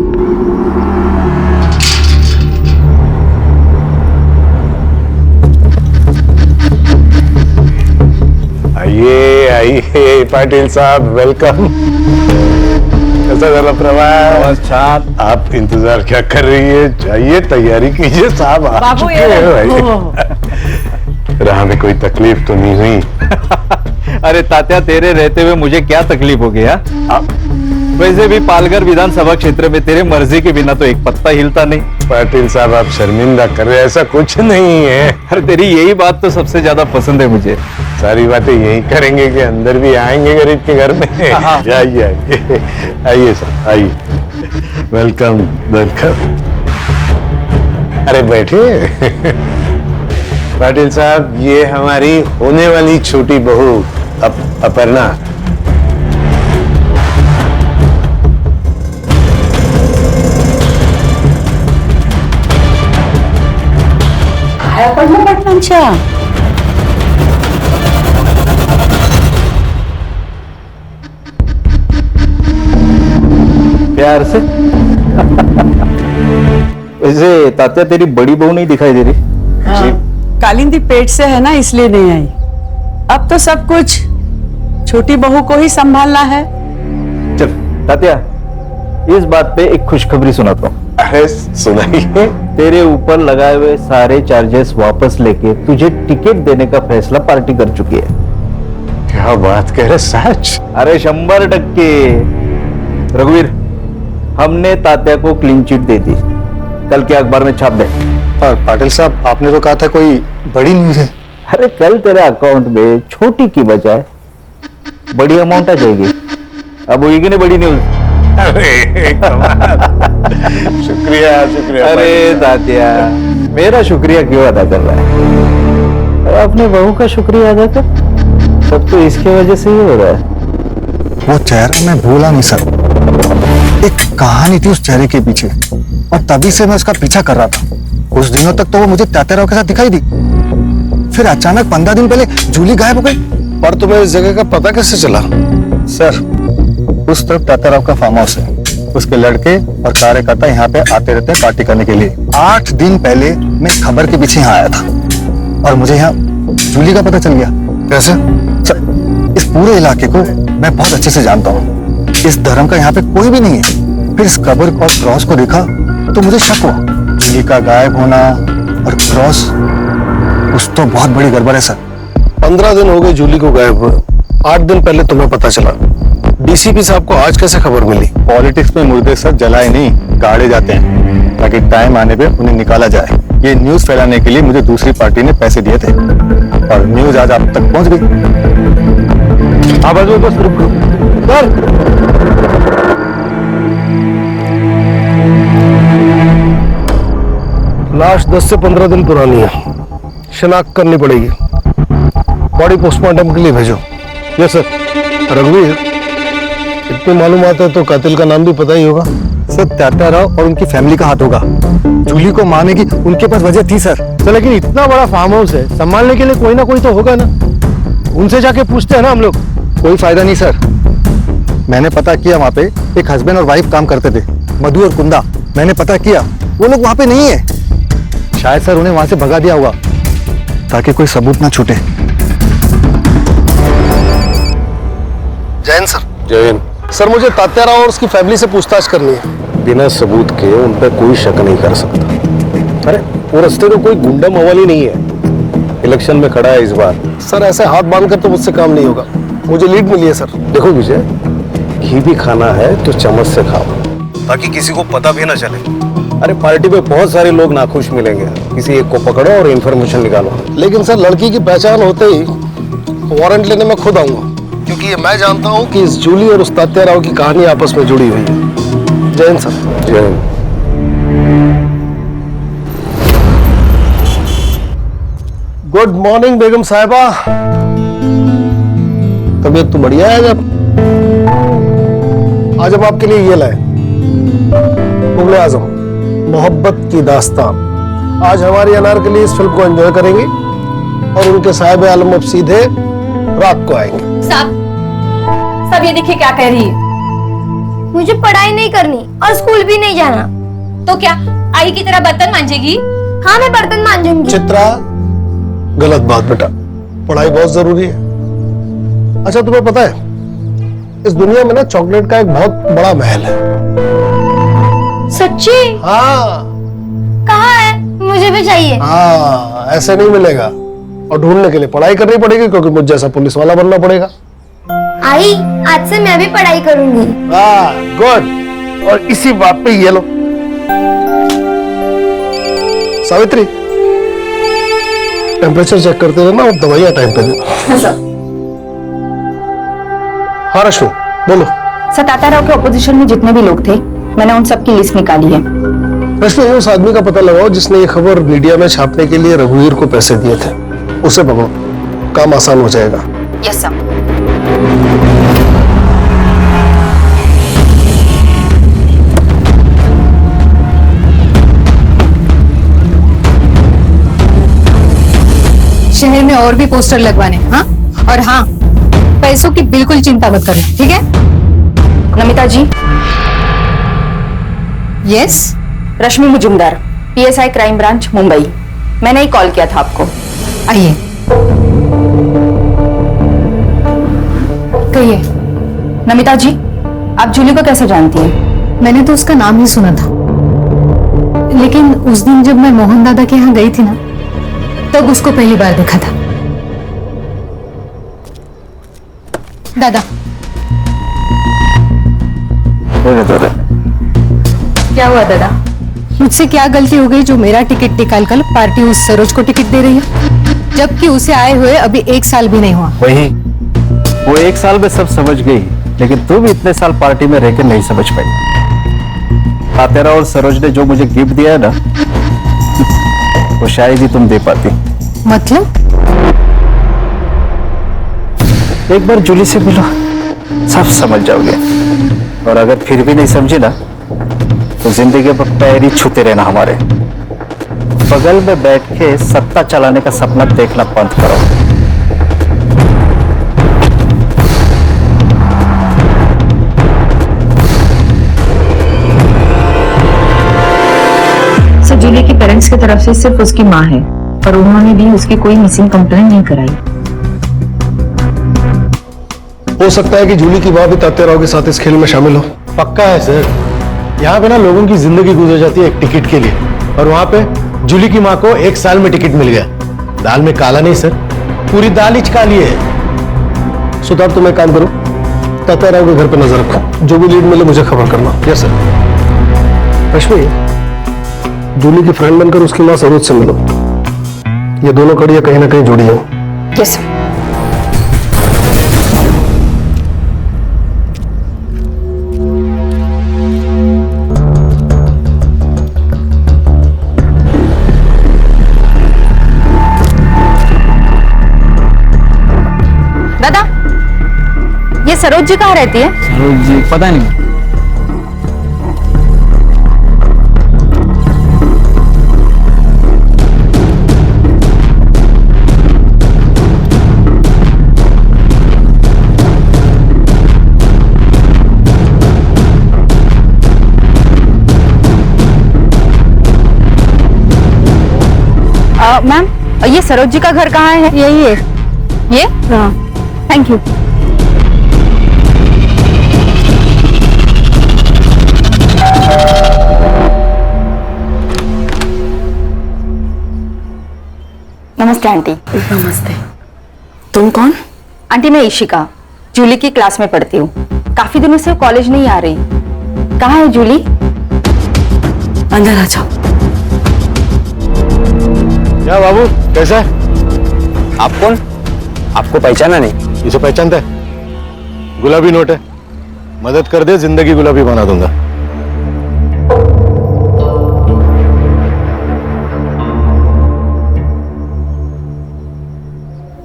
आइए आइए पाटिल साहब, वेलकम। कैसा चला प्रवास? अच्छा, आप इंतजार क्या कर रही है? जाइए तैयारी कीजिए, साहब आ चुके हैं भाई। राह में कोई तकलीफ तो नहीं हुई? अरे तात्या, तेरे रहते हुए मुझे क्या तकलीफ हो गया? वैसे भी पालघर विधानसभा क्षेत्र में तेरे मर्जी के बिना तो एक पत्ता हिलता नहीं। पाटिल साहब, आप शर्मिंदा कर रहे हैं, ऐसा कुछ नहीं है। अरे तेरी यही बात तो सबसे ज्यादा पसंद है मुझे। सारी बातें यही करेंगे कि अंदर भी आएंगे गरीब के घर में। आइए आइए आइए सर, आइए। Welcome welcome. अरे बैठिए। पाटिल साहब, ये हमारी होने वाली छोटी बहू अपर्णा। प्यार से। वैसे तात्या, तेरी बड़ी बहू नहीं दिखाई दे रही? कालिंदी पेट से है ना, इसलिए नहीं आई। अब तो सब कुछ छोटी बहू को ही संभालना है। चल तात्या, इस बात पे एक खुशखबरी सुनाता हूँ। अरे सुनाइए। तेरे ऊपर लगाए हुए सारे चार्जेस वापस लेके तुझे टिकट देने का फैसला पार्टी कर चुकी है। क्या बात कह रहे, सच? अरे 100%। रघुवीर, हमने तात्या को क्लीन चिट दे दी, कल के अखबार में छाप दे। पर पाटिल साहब, आपने तो कहा था कोई बड़ी न्यूज है। अरे कल तेरे अकाउंट में छोटी की बजाय बड़ी अमाउंट आ जाएगी। अब होगी कि नहीं बड़ी न्यूज? अरे शुक्रिया शुक्रिया। अरे तात्या, मेरा शुक्रिया क्यों अदा कर रहा है? अपने बहू का शुक्रिया अदा कर। सब तो इसके वजह से ही हो रहा है। वो चेहरा मैं भूला नहीं सर। एक कहानी थी उस चेहरे के पीछे, और तभी से मैं उसका पीछा कर रहा था। कुछ दिनों तक तो वो मुझे तात्याराव के साथ दिखाई दी, फिर अचानक 15 दिन पहले जूली गायब हो गई। पर तुम्हें इस जगह का पता कैसे चला? सर, उस तरफ तात्याराव का फार्म हाउस है, उसके लड़के और कार्यकर्ता यहाँ पे आते रहते हैं पार्टी करने के लिए। 8 दिन पहले मैं खबर के पीछे यहाँ आया था और मुझे यहाँ जूली का पता चल गया। कैसे? इस पूरे इलाके को मैं बहुत अच्छे से जानता हूँ। इस धर्म का यहाँ पे कोई भी नहीं है। फिर इस कब्र और क्रॉस को देखा तो मुझे शक हुआ। जूली का गायब होना और क्रॉस, कुछ तो बहुत बड़ी गड़बड़ है सर। 15 दिन हो गए जूली को गायब हुए, 8 दिन पहले तुम्हें पता चला। डीसीपी साहब को आज कैसे खबर मिली? पॉलिटिक्स में मुर्दे सर जलाए नहीं, गाड़े जाते हैं ताकि टाइम आने पे उन्हें निकाला जाए। ये न्यूज फैलाने के लिए मुझे दूसरी पार्टी ने पैसे दिए थे और न्यूज आज आप तक पहुंच गई। आप बस रुको सर। लाश 10 से 15 दिन पुरानी है, शिनाख्त करनी पड़ेगी। बॉडी पोस्टमार्टम के लिए भेजो। Yes sir. रघुवीर, इतनी मालूमात है तो कातिल का नाम भी पता ही होगा। सर तात्याराव और उनकी फैमिली का हाथ होगा। जूली को मारने की उनके पास वजह थी सर। तो लेकिन इतना बड़ा फार्म हाउस है, संभालने के लिए कोई ना कोई तो होगा ना। उनसे जाके पूछते हैं ना हम लोग। कोई फायदा नहीं सर। मैंने पता किया, वहाँ पे एक हस्बैंड और वाइफ काम करते थे, मधु और कुंदा। मैंने पता किया, वो लोग वहाँ पे नहीं है। शायद सर उन्हें वहाँ से भगा दिया होगा ताकि कोई सबूत ना छूटे। जैन सर। जैन सर, मुझे तात्याराव और उसकी फैमिली से पूछताछ करनी है। बिना सबूत के उन पर कोई शक नहीं कर सकता। अरे वो रास्ते में कोई गुंडा मवाली नहीं है, इलेक्शन में खड़ा है इस बार। सर ऐसे हाथ बांधकर तो मुझसे काम नहीं होगा, मुझे लीड मिली है सर। देखो विजय, घी भी खाना है तो चम्मच से खाओ ताकि किसी को पता भी ना चले। अरे पार्टी पे बहुत सारे लोग नाखुश मिलेंगे, किसी एक को पकड़ो और इन्फॉर्मेशन निकालो। लेकिन सर लड़की की पहचान होते ही वारंट लेने में खुद आऊंगा, क्योंकि ये मैं जानता हूँ कि इस जूली और उस तात्याराव की कहानी आपस में जुड़ी हुई है। Jain sir. Jain. Good morning बेगम साहिबा। तबीयत तो बढ़िया है। आज हम आपके लिए ये लाए, मुगले आजम मोहब्बत की दास्तान। आज हमारी अनारकली इस फिल्म को एंजॉय करेंगे और उनके साहिब आलम अब सीधे रात को आएंगे। सब ये देखिए क्या कह रही है। मुझे पढ़ाई नहीं करनी और स्कूल भी नहीं जाना। तो क्या आई की तरह बर्तन मांजेगी? हाँ मैं बर्तन मांजूंगी। चित्रा, गलत बात बेटा, पढ़ाई बहुत जरूरी है। अच्छा तुम्हें पता है इस दुनिया में ना चॉकलेट का एक बहुत बड़ा महल है। सच्ची? हाँ। कहाँ है? मुझे भी चाहिए। हाँ, ऐसे नहीं मिलेगा और ढूंढने के लिए पढ़ाई करनी पड़ेगी, क्योंकि मुझ जैसा पुलिस वाला बनना पड़ेगा। आई, आज से मैं भी पढ़ाई करूंगी। हाँ गुड। और इसी बात पे ये लो सावित्री, टेम्परेचर चेक करते रहना और दवाइयां टाइम पे देना। हाँ रश्मि बोलो। सर तात्याराव के ऑपोजिशन में जितने भी लोग थे मैंने उन सब की लिस्ट निकाली है। रश्मि, उस आदमी का पता लगाओ जिसने ये खबर मीडिया में छापने के लिए रघुवीर को पैसे दिए थे, उसे पकड़ो, काम आसान हो जाएगा। Yes sir. शहर में और भी पोस्टर लगवाने। हाँ, और हाँ, पैसों की बिल्कुल चिंता मत करना, ठीक है? Namita ji. Yes. Rashmi Mujumdar, PSI crime branch Mumbai. मैंने ही कॉल किया था आपको। आइए। कहिए। नमिता जी, आप जूली को कैसे जानती हैं? मैंने तो उसका नाम ही सुना था, लेकिन उस दिन जब मैं मोहन दादा के यहाँ गई थी ना, तब उसको पहली बार देखा था। दादा। क्या हुआ दादा? मुझसे क्या गलती हो गई जो मेरा टिकट निकाल कर पार्टी उस सरोज को टिकट दे रही है, जबकि उसे आए हुए अभी 1 साल भी नहीं हुआ। वही, वो 1 साल में सब समझ गई, लेकिन तू भी इतने साल पार्टी में रहकर नहीं समझ पाई। तात्याराव और सरोज ने जो मुझे गिफ्ट दिया है ना, वो शायद ही तुम दे पाती। मतलब? एक बार जूली से मिलो, सब समझ जाओगे। और अगर फिर भी नहीं समझे ना, तो जिंदगी पर पैर ही छूते रहना हमारे। बगल में बैठ के सत्ता चलाने का सपना देखना बंद करो। पुलिस की तरफ से सिर्फ उसकी माँ है, पर उन्होंने भी उसकी कोई मिसिंग कंप्लेंट नहीं कराई। हो सकता है कि जूली की माँ भी तात्याराव के साथ इस खेल में शामिल हो। पक्का है सर, यहाँ पे ना लोगों की जिंदगी गुजर जाती है एक टिकट के लिए, और वहां पे जूली की माँ को 1 साल में टिकट मिल गया। दाल में काला नहीं सर, पूरी दाल ही काली है। सुधार, तुम एक काम करो, तात्याराव के घर पे नजर रखो, जो भी लीड मिले मुझे खबर करना। Yes sir. रश्मि, जूली की फ्रेंड बनकर उसकी माँ सरोज से मिलो। ये दोनों कड़ियां कहीं ना कहीं जुड़ी हो। Yes sir. दादा, ये सरोज जी कहाँ रहती है? सरोज जी पता नहीं। मैम, ये सरोज जी का घर कहाँ है? यही है। ये? हाँ। Thank you. नमस्ते आंटी। नमस्ते। तुम कौन? आंटी, मैं इशिका, जूली की क्लास में पढ़ती हूँ। काफी दिनों से कॉलेज नहीं आ रही। कहाँ है जूली? अंदर आ जाओ। क्या बाबू, कैसा है? आप कौन? आपको पहचाना नहीं? इसे पहचानता है? गुलाबी नोट है, मदद कर दे, जिंदगी गुलाबी बना दूंगा।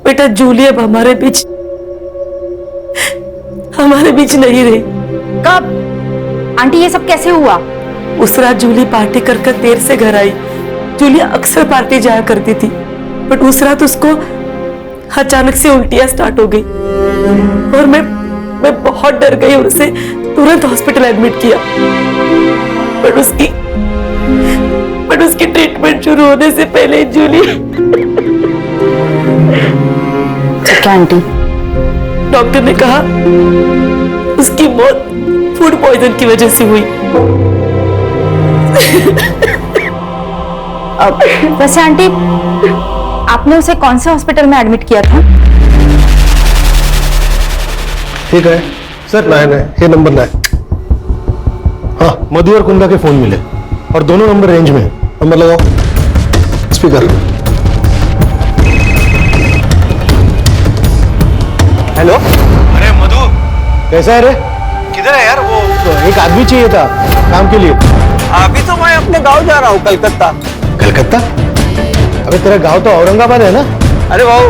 बेटा, जूली अब हमारे बीच नहीं रही। कब? आंटी, ये सब कैसे हुआ? उस रात जूली पार्टी कर देर से घर आई। जूली अक्सर पार्टी जाया करती थी, बट उस रात उसको अचानक से उल्टियां स्टार्ट हो गई और मैं बहुत डर गई और उसे तुरंत हॉस्पिटल एडमिट किया। बट उसकी ट्रीटमेंट शुरू होने से पहले जूली ठीक है आंटी। डॉक्टर ने कहा उसकी मौत फूड पॉइजन की वजह से हुई। वैसे आंटी, आपने उसे कौन से हॉस्पिटल में एडमिट किया था? ठीक है सर, ना है, ये नंबर ना है। हाँ, मधु और कुंदा के फोन मिले और दोनों नंबर रेंज में है। नंबर लगाओ, स्पीकर। हेलो। अरे मधु, कैसा है रे? किधर है यार वो? तो एक आदमी चाहिए था काम के लिए। अभी तो मैं अपने गांव जा रहा हूँ, कलकत्ता। कलकत्ता? अबे तेरा गांव तो औरंगाबाद है ना? अरे वाह,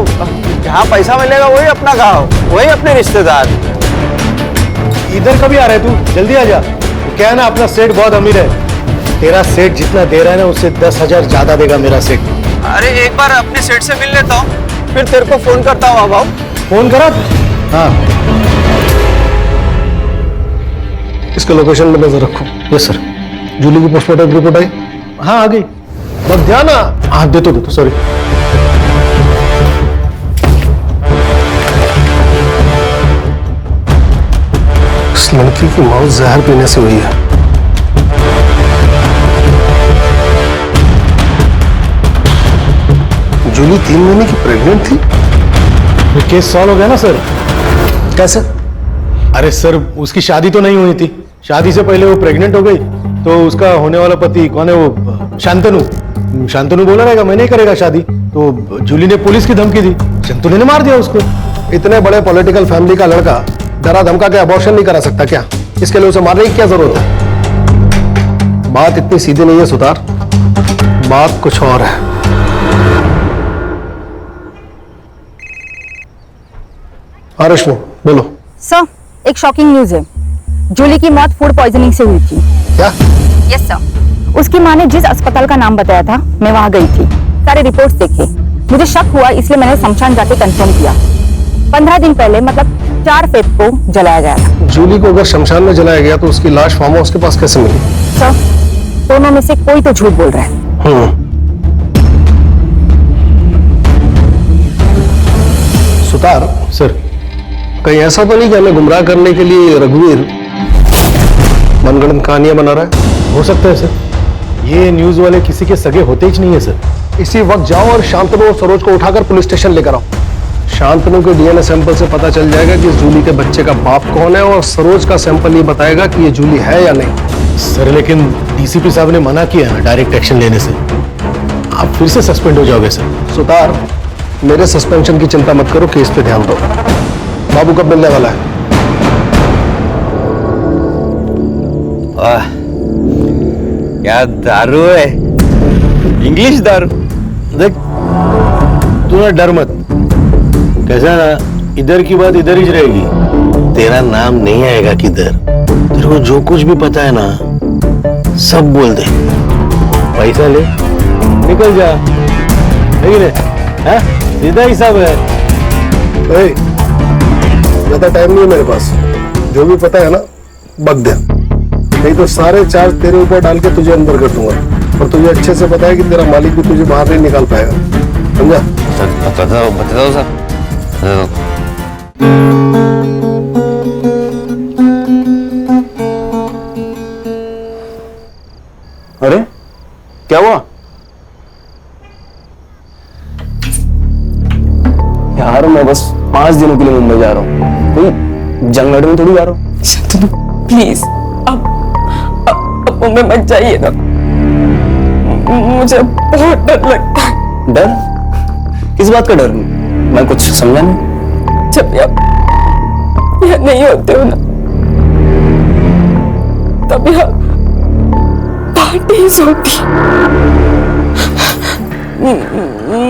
जहाँ पैसा मिलेगा वही अपना गांव, वही अपने रिश्तेदार। इधर कभी आ रहा है तू? जल्दी आ जा। क्या है ना, अपना सेठ बहुत अमीर है। तेरा सेठ जितना दे रहा है ना, उससे 10,000 ज्यादा देगा मेरा सेठ। अरे एक बार अपने सेठ से मिल लेता हूँ, फिर तेरे को फोन करता हूँ। भाव फोन करा? हाँ, इसका लोकेशन में नजर रखो। Yes sir. जूली की पोस्टमार्टम रिपोर्ट आई? हाँ, आ गई। बस ध्यान। हाँ, दे तो सॉरी। उस लड़की की मौत जहर पीने से हुई है। जूली 3 महीने की प्रेग्नेंट थी। ये केस सॉल्व हो गया ना सर? कैसे? अरे सर, उसकी शादी तो नहीं हुई थी। शादी से पहले वो प्रेग्नेंट हो गई, तो उसका होने वाला पति कौन है वो? शांतनु बोला रहेगा मैं नहीं करेगा शादी, तो जूली ने पुलिस की धमकी दी, शांतनु ने मार दिया उसको। इतने बड़े पॉलिटिकल फैमिली का लड़का डरा धमका के अबॉर्शन नहीं करा सकता क्या? इसके लिए उसे मारने की क्या जरूरत है? बात इतनी सीधी नहीं है सुतार, बात कुछ और है। रश्मि बोलो। सर, एक शॉकिंग न्यूज है। जूली की मौत फूड पॉइजनिंग से हुई थी। क्या? Yes sir. उसकी माँ ने जिस अस्पताल का नाम बताया था, मैं वहां गई थी, सारे रिपोर्ट्स देखे। मुझे शक हुआ, इसलिए मैंने शमशान जाके कंफर्म किया। 15 दिन पहले, मतलब 4 फेब को जलाया गया था। जूली को अगर शमशान में जलाया गया तो उसकी लाश फार्म हाउस के पास कैसे मिली? सर, दोनों में से कोई तो झूठ बोल रहा है। सुतार सर, कहीं ऐसा तो नहीं कि हमें गुमराह करने के लिए रघुवीर मनगढ़ंत कहानियां बना रहा है? हो सकता है सर। ये न्यूज वाले किसी के सगे होते ही नहीं है सर। इसी वक्त जाओ और शांतनु और सरोज को उठाकर पुलिस स्टेशन लेकर आओ। शांतनु के डीएनए सैंपल से पता चल जाएगा कि इस जूली के बच्चे का बाप कौन है, और सरोज का सैंपल ये बताएगा कि ये जूली है या नहीं। सर लेकिन डीसीपी साहब ने मना किया है डायरेक्ट एक्शन लेने से। आप फिर से सस्पेंड हो जाओगे सर। सुतार, मेरे सस्पेंशन की चिंता मत करो, केस पे ध्यान दो। बाबू कब मिलने वाला है? क्या दारू है, इंग्लिश दारू। देख तू ना डर मत, कैसा ना इधर की बात इधर ही रहेगी। तेरा नाम नहीं आएगा किधर। तेरे को जो कुछ भी पता है ना सब बोल दे। पैसा ले, निकल जा। है सीधा हिसाब है। ज्यादा टाइम नहीं है मेरे पास। जो भी पता है ना बक दे, नहीं तो सारे चार्ज तेरे ऊपर डाल के तुझे अंदर कर दूंगा। और तुझे अच्छे से पता है कि तेरा मालिक भी तुझे बाहर नहीं निकाल पाएगा, समझा? बता दो सर। अरे क्या हुआ यार? मैं बस 5 दिनों के लिए मुंबई जा रहा हूँ, कोई जंग लड़ने थोड़ी जा रहा हूँ। प्लीज अब मुंबई मत जाइए ना, मुझे बहुत डर लगता है। डर? किस बात का डर? मैं कुछ समझा नहीं। जब भी आप यहाँ नहीं होते हो ना, तब यहाँ पार्टीज होती।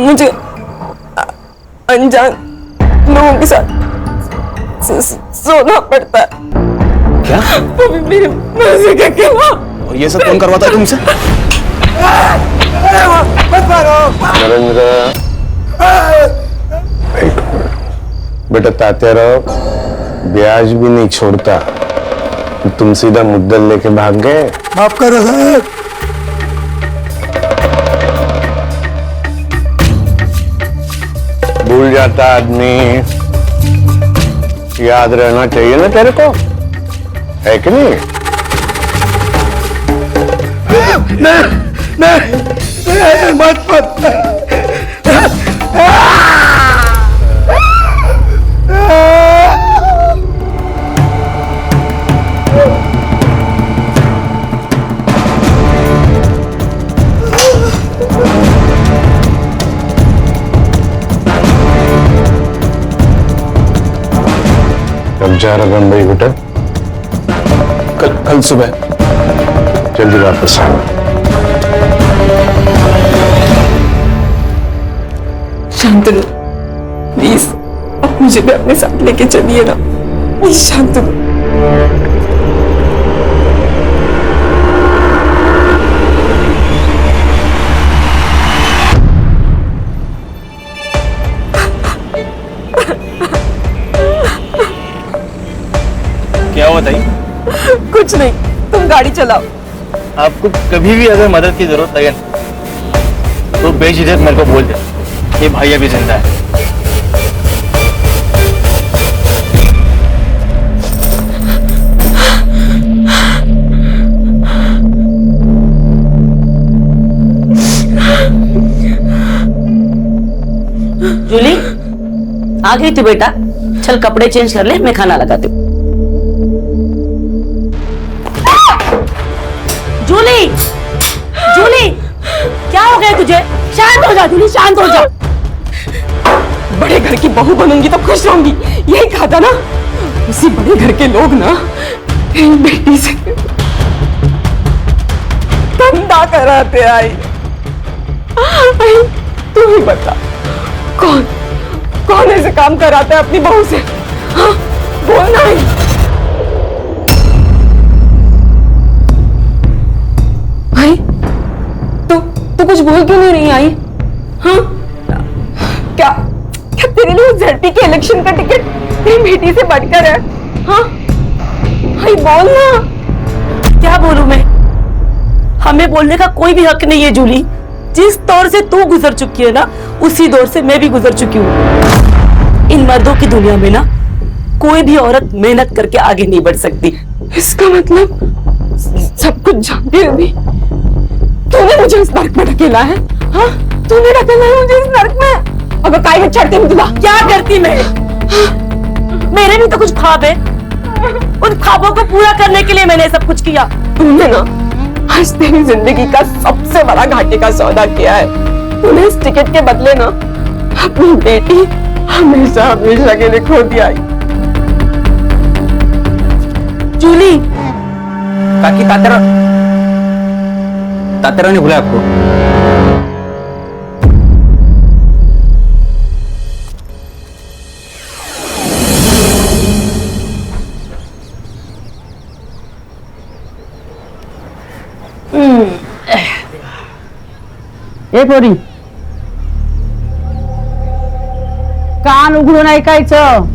मुझे अनजान लोगों के साथ सोना पड़ता है। क्या? वो भी मेरी मर्जी के खिलाफ। और ये सब कौन करवाता है तुमसे? नरेंद्र, बेटा तात्याराव ब्याज भी नहीं छोड़ता। तुम सीधा मुद्दल लेके भाग गए। माफ करो सर। भूल जाता आदमी, याद रहना चाहिए ना तेरे को, है कि नहीं? नहीं, मत। कब जा रहा बम्बई बेटा? कल सुबह। जल्दी वापस आ। शांतनु प्लीज, अब मुझे भी अपने साथ लेके चलिए ना प्लीज। शांतनु क्या हुआ ताई? कुछ नहीं, तुम गाड़ी चलाओ। आपको कभी भी अगर मदद की जरूरत लगे तो बेझिझक मेरे को बोल दे, ये भाई अभी जिंदा है। जूली आ गई थी बेटा, चल कपड़े चेंज कर ले, मैं खाना लगाती हूँ। जूली, जूली क्या हो गया तुझे? शांत हो जा जूली, शांत हो जा। बड़े घर की बहू बनूंगी तो खुश रहूंगी, यही कहा था ना। उसी बड़े घर के लोग ना मेरी बेटी से धंधा कराते आई। तू ही बता, कौन ऐसे काम कराता है अपनी बहू से? हाँ, बोलना ही। भाई तू कुछ बोल क्यों नहीं आई? हाँ, क्या तेरे लिए ZP के इलेक्शन का टिकट तेरी बेटी से बढ़कर है? हाँ भाई बोल ना। क्या बोलूं मैं? हमें बोलने का कोई भी हक नहीं है जूली। जिस दौर से तू गुजर चुकी है ना, उसी दौर से मैं भी गुजर चुकी हूँ। इन मर्दों की दुनिया में ना कोई भी औरत मेहनत करके आगे नहीं बढ़ सकती। इसका मतलब सब कुछ जानते हुए भी तूने मुझे इस नर्क में ढकेला है? हाँ, तूने ढकेला है मुझे इस नर्क में। अगर काय में चढ़ती हूँ तुझा क्या करती मैं? मेरे भी तो कुछ ख्वाब है, उन ख्वाबों को पूरा करने के लिए मैंने सब कुछ किया। तूने ना आज तेरी जिंदगी का सबसे बड़ा घाटे का सौदा किया है। तूने इस टिकट के बदले ना अपनी बेटी हमेशा हमेशा के लिए खो दिया। जूली, काकी तातेरा ने बुलाया आपको। ए पोरी, कान उघडून ऐकायचं।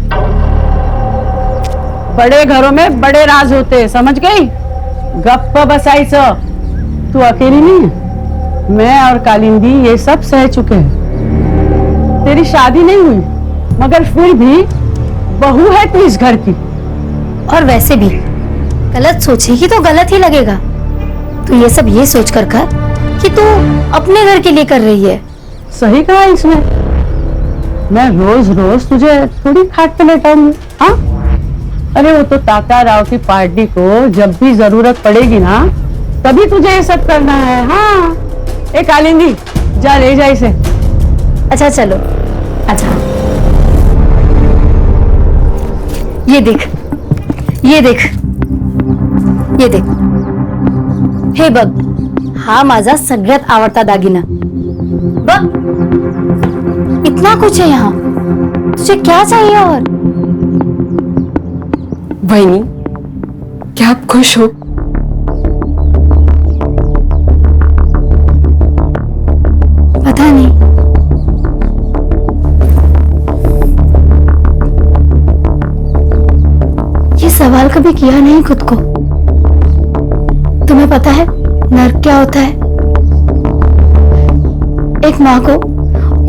बड़े घरों में बड़े राज होते, समझ गई? गप्प बसायचं। तू अकेली नहीं है, मैं और कालिंदी ये सब सह चुके हैं। तेरी शादी नहीं हुई, मगर फिर भी बहू है तू इस घर की। और वैसे भी गलत सोचेगी तो गलत ही लगेगा। तो ये सब ये सोच कर कि तू अपने घर के लिए कर रही है। सही कहा इसने। मैं रोज रोज तुझे थोड़ी खाट पे लेटाऊंगी। हाँ, अरे वो तो तात्या राव की पार्टी को जब भी जरूरत पड़ेगी ना, तभी तुझे ये सब करना है। हाँ, ए कालिंदी, जा ले जा इसे। अच्छा चलो, अच्छा ये देख, ये देख, ये देख, हे बघ, हा माझा सगळ्यात आवडता दागिना। बघ, इतना कुछ है यहाँ, तुझे क्या चाहिए? और बहनी, क्या आप खुश हो? पता नहीं। ये सवाल कभी किया नहीं खुद को। तुम्हें पता है नर्क क्या होता है? एक माँ को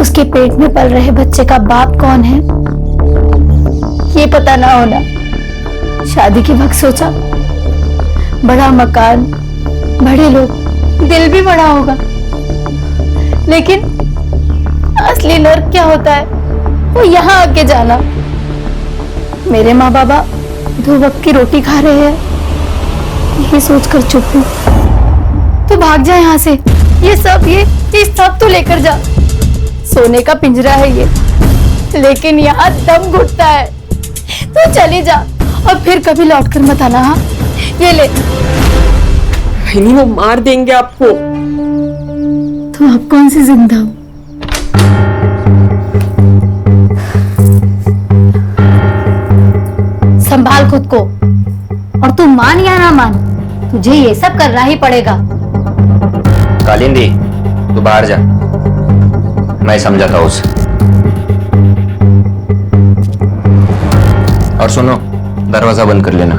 उसके पेट में पल रहे बच्चे का बाप कौन है ये पता ना होना। शादी के वक्त सोचा बड़ा मकान, बड़े लोग, दिल भी बड़ा होगा, लेकिन असली नर्क क्या होता है वो यहाँ आके जाना। मेरे माँ बाबा 2 वक्त की रोटी खा रहे हैं, यही सोचकर चुप हूँ। तो भाग जा यहाँ से, ये सब तो लेकर जा। सोने का पिंजरा है ये, लेकिन यहाँ दम घुटता है। तो चली जा और फिर कभी लौटकर मत आना। हाँ, ये ले। बहनी, वो मार देंगे आपको। तो आप कौन सी जिंदा हो? संभाल खुद को, और तू मान या ना मान, तुझे ये सब करना ही पड़ेगा। कालिंदी, तू बाहर जा, मैं समझाता हूं उसे। और सुनो, दरवाजा बंद कर लेना।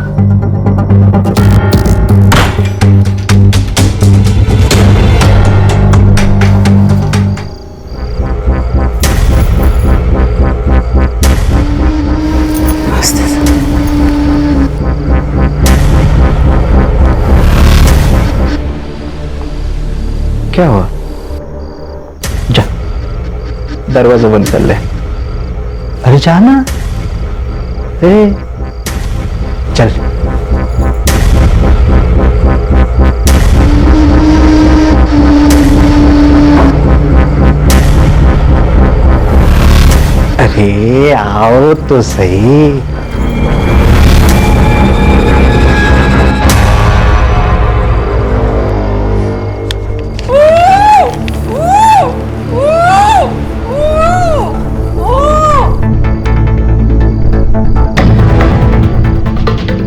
क्या हुआ? जा, दरवाजा बंद कर ले। अरे जाना, चल। अरे आओ तो सही।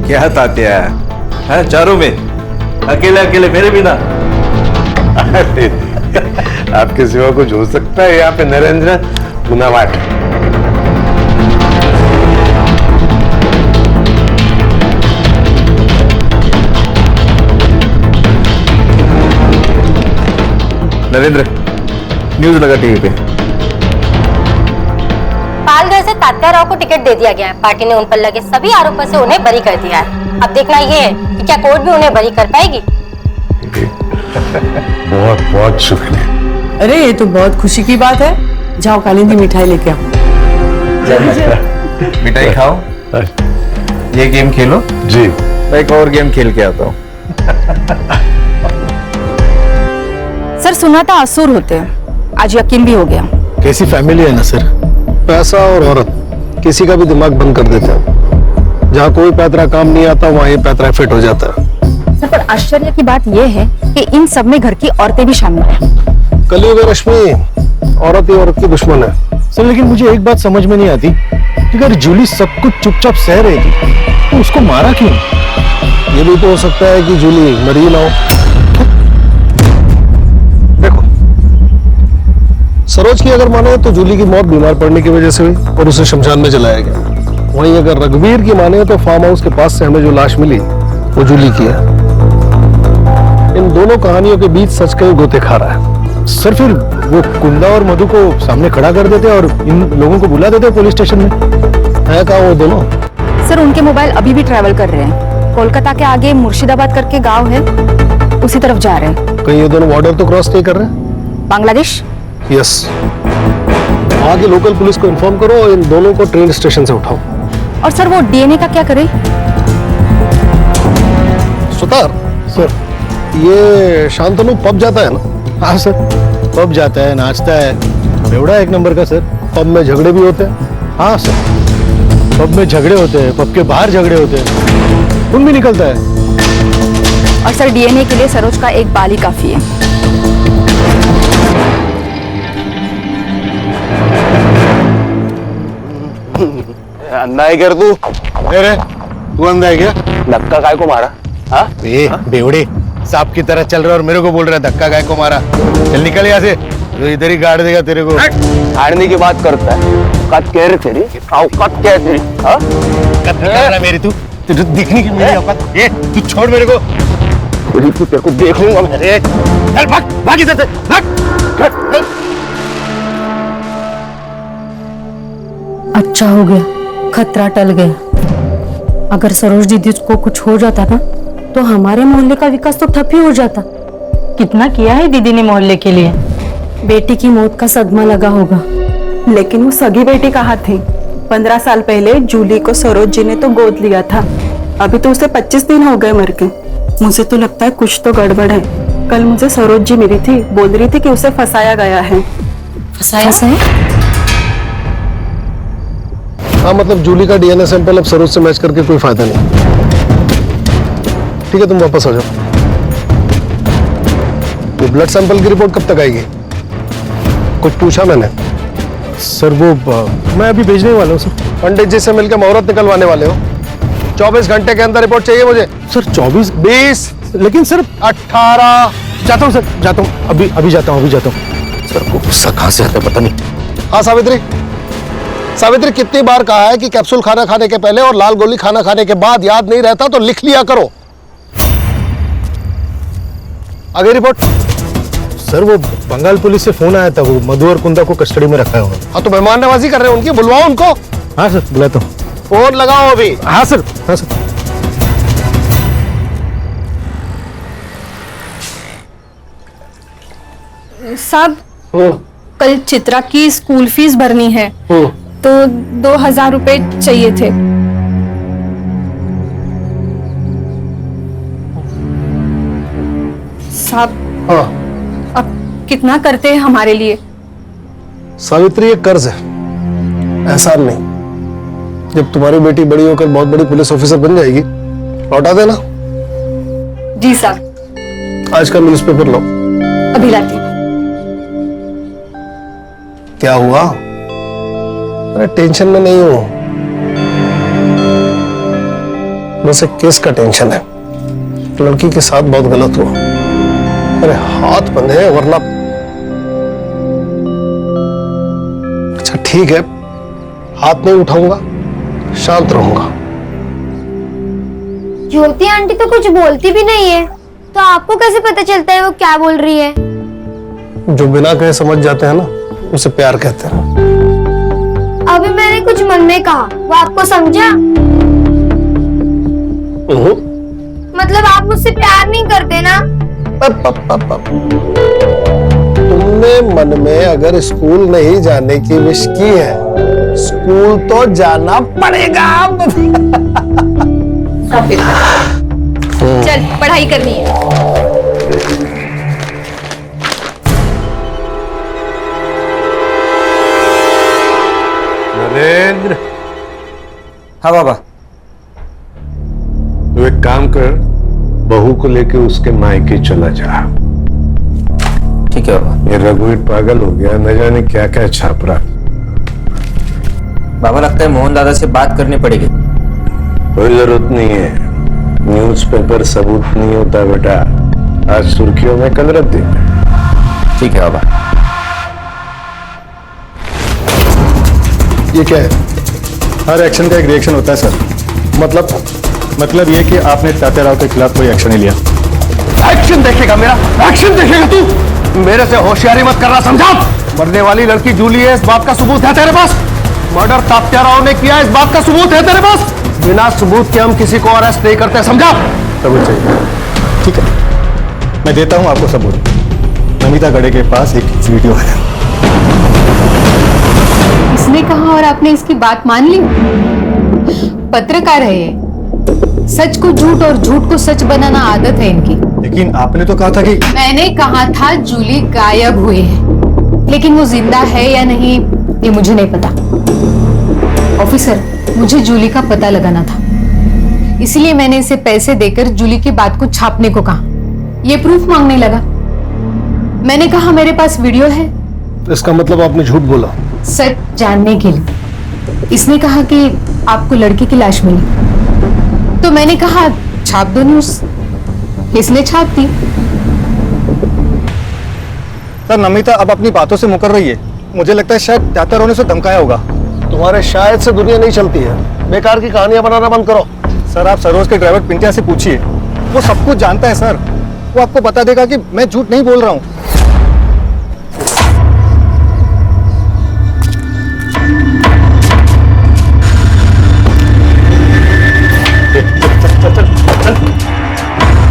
क्या तात्या है चारों में, अकेले अकेले मेरे बिना? आपके सिवा कुछ हो सकता है यहाँ पे? नरेंद्र गुनावाट। नरेंद्र, न्यूज लगा टीवी पे। लालगढ़ से तात्या राव को टिकट दे दिया गया है। पार्टी ने उन पर लगे सभी आरोपों से उन्हें बरी कर दिया है। अब देखना ये है कि क्या कोर्ट भी उन्हें बरी कर पाएगी। बहुत बहुत शुक्रिया। अरे ये तो बहुत खुशी की बात है। जाओ कालिंदी मिठाई लेके आओ। मिठाई खाओ, ये गेम खेलो। जी मैं एक और गेम खेल के आता हूँ। सर सुना था असुर होते हैं, आज यकीन भी हो गया। कैसी फैमिली है ना सर, पैसा और औरत किसी का भी दिमाग बंद कर देते हैं। जहाँ कोई पैतरा काम नहीं आता वहाँ ये पैतरा फिट हो जाता है। सर पर आश्चर्य की बात यह है कि इन सब में घर की औरतें भी शामिल हैं। कलयुग में रश्मि औरत ही औरत की दुश्मन है। सर लेकिन मुझे एक बात समझ में नहीं आती कि अगर जूली सब कुछ चुपचाप सह रही थी तो उसको मारा क्यों? ये भी तो हो सकता है कि जूली मरी ना हो। देखो सरोज की अगर माने तो जूली की मौत बीमार पड़ने की वजह से हुई और उसे शमशान में जलाया गया। वहीं अगर रघुवीर की माने तो फार्म हाउस के पास से हमें जो लाश मिली वो जूली की है। इन दोनों कहानियों के बीच सच का गोते खा रहा है। सर फिर वो कुंदा और मधु को सामने खड़ा कर देते और इन लोगों को बुला देते पुलिस स्टेशन में। है कहाँ वो दोनों? सर उनके मोबाइल अभी भी ट्रैवल कर रहे हैं। कोलकाता के आगे मुर्शिदाबाद करके गांव है, उसी तरफ जा रहे हैं। कहीं ये दोनों बॉर्डर तो क्रॉस नहीं कर रहे हैं? बांग्लादेश? यस। वहाँ की लोकल पुलिस को इन्फॉर्म करो, इन दोनों को ट्रेन स्टेशन से उठाओ। और सर वो डीएनए का क्या करें? सुतार सर, ये शांतनु पब जाता है ना? हाँ सर, पब जाता है, नाचता है, बेवड़ा एक नंबर का सर। पब में झगड़े भी होते हैं? हाँ सर, पब में झगड़े होते हैं, पब के बाहर झगड़े होते हैं, खून भी निकलता है। और सर डीएनए के लिए सरोज का एक बाल ही काफी है। अंधा है क्या तू? अरे तू अंधा है क्या? धक्का काय को मारा? हाँ बेवड़े सांप की तरह चल रहा और मेरे को बोल रहा है धक्का काय को मारा। चल निकल यहाँ से, तो इधर ही गाड़ देगा तेरे को। हारने की बात करता है। औकात क्या है तेरी? औकात क्या है तेरी? हाँ? औकात निकाल रहा मेरी तू दिखने की मेरी औकात। ये तू छोड़ मेरे को। तेरे को देख लूंगा मैं। अरे चल भाग, भाग इधर से, भाग। अच्छा हो गया, खतरा टल गया। अगर सरोज दीदी को कुछ हो जाता ना तो हमारे मोहल्ले का विकास तो ठप ही हो जाता। कितना किया है दीदी ने मोहल्ले के लिए। बेटी की मौत का सदमा लगा होगा, लेकिन वो सगी बेटी कहाँ थी? 15 साल पहले जूली को सरोज जी ने तो गोद लिया था। अभी तो उसे 25 दिन हो गए मर के। मुझे तो लगता है कुछ तो गड़बड़ है। कल मुझे सरोज जी मिली थी, बोल रही थी कि उसे फंसाया गया है। फंसाया है? हाँ मतलब जूली का डीएनए सैंपल अब सरोज से मैच करके कोई फायदा नहीं। ठीक है तुम वापस आ जाओ। वो ब्लड सैंपल की रिपोर्ट कब तक आएगी? कुछ पूछा मैंने? सर वो मैं अभी भेजने वाला हूँ सर। पंडित जी से मिलकर मुहूर्त निकलवाने वाले हो? 24 घंटे के अंदर रिपोर्ट चाहिए मुझे। सर 24? 20? लेकिन सर 18। जाता हूँ सर, जाता हूँ, अभी जाता हूँ, सर को गुस्सा कहाँ से आता पता नहीं। हाँ सावित्री, सावित्री कितनी बार कहा है कि कैप्सूल खाना खाने के पहले और लाल गोली खाना खाने के बाद याद नहीं रहता तो लिख लिया करो। आगे रिपोर्ट। सर वो बंगाल पुलिस से फोन आया था, वो मधु और कुंदा को कस्टडी में रखा है उन्होंने। हाँ तो मेहमान नवाजी कर रहे हैं उनकी, बुलवाओ उनको। हाँ सर बुलाता हूँ। फोन लगाओ अभी। हाँ सर, हाँ सर। साहब कल चित्रा की स्कूल फीस भरनी है तो 2000 रुपए चाहिए थे। साहब हाँ अब कितना करते हैं हमारे लिए? सावित्री एक कर्ज है, एहसान नहीं। जब तुम्हारी बेटी बड़ी होकर बहुत बड़ी पुलिस ऑफिसर बन जाएगी लौटा देना। जी साहब। आज का न्यूज़पेपर लो। अभी लाती। क्या हुआ? अरे टेंशन में नहीं हूं, बस एक केस का टेंशन है। लड़की के साथ बहुत गलत हुआ। अरे हाथ बंधे हैं वरना। अच्छा ठीक है, हाथ नहीं उठाऊंगा, शांत रहूंगा। ज्योति आंटी तो कुछ बोलती भी नहीं है, तो आपको कैसे पता चलता है वो क्या बोल रही है? जो बिना कहे समझ जाते हैं ना, उसे प्यार कहते हैं। अभी मैंने कुछ मन में कहा, वो आपको समझा? मतलब आप मुझसे प्यार नहीं करते ना? तुमने मन में अगर स्कूल नहीं जाने की विश की है, स्कूल तो जाना पड़ेगा। चल पढ़ाई करनी है। नरेंद्र। हाँ बाबा। तू एक काम कर, बहू को लेके उसके मायके चला जा। ठीक है बाबा। ये रघुवीर पागल हो गया, न जाने क्या क्या छाप रहा। बाबा लगता है मोहन दादा से बात करनी पड़ेगी। कोई जरूरत नहीं है, न्यूज़पेपर सबूत नहीं होता बेटा। आज सुर्खियों में, कल रद्दी में। ठीक है बाबा। ये क्या है? हर एक्शन का एक रिएक्शन होता है सर। मतलब ये कि आपने तात्या राव के खिलाफ कोई एक्शन नहीं लिया। एक्शन देखेगा मेरा? एक्शन देखेगा तू? मेरे से होशियारी मत करना, समझा? मरने वाली लड़की जूली है, इस बात का सबूत है तेरे पास? मर्डर तात्या राव ने किया, इस बात का सबूत है तेरे पास? बिना सबूत के हम किसी को अरेस्ट नहीं करते, समझा? सबूत चाहिए? ठीक है, मैं देता हूं आपको सबूत। नमिता गड़े के पास एक वीडियो है। इसने कहा और आपने इसकी बात मान ली? पत्रकार है ये, सच को झूठ और झूठ को सच बनाना आदत है इनकी। लेकिन आपने तो कहा था कि मैंने कहा था जूली गायब हुई है, लेकिन वो जिंदा है या नहीं ये मुझे नहीं पता। ऑफिसर, मुझे जूली का पता लगाना था, इसलिए मैंने इसे पैसे देकर जूली की बात को छापने को कहा। ये प्रूफ मांगने लगा। मैंने कहा मेरे पास वीडियो है। इसका मतलब आपने झूठ बोला? सच जानने के लिए। इसने कहा कि आपको लड़की की लाश मिली, तो मैंने कहा छाप दो न्यूज़। इसने छाप दी। सर, नमिता अब अपनी बातों से मुकर रही है। मुझे लगता है शायद तात्या राव ने उसे धमकाया होगा। तुम्हारे शायद से दुनिया नहीं चलती है। बेकार की कहानियां बनाना बंद करो। सर, आप सरोज के ड्राइवर पिंटिया से पूछिए, वो सब कुछ जानता है सर। वो आपको बता देगा कि मैं झूठ नहीं बोल रहा हूँ।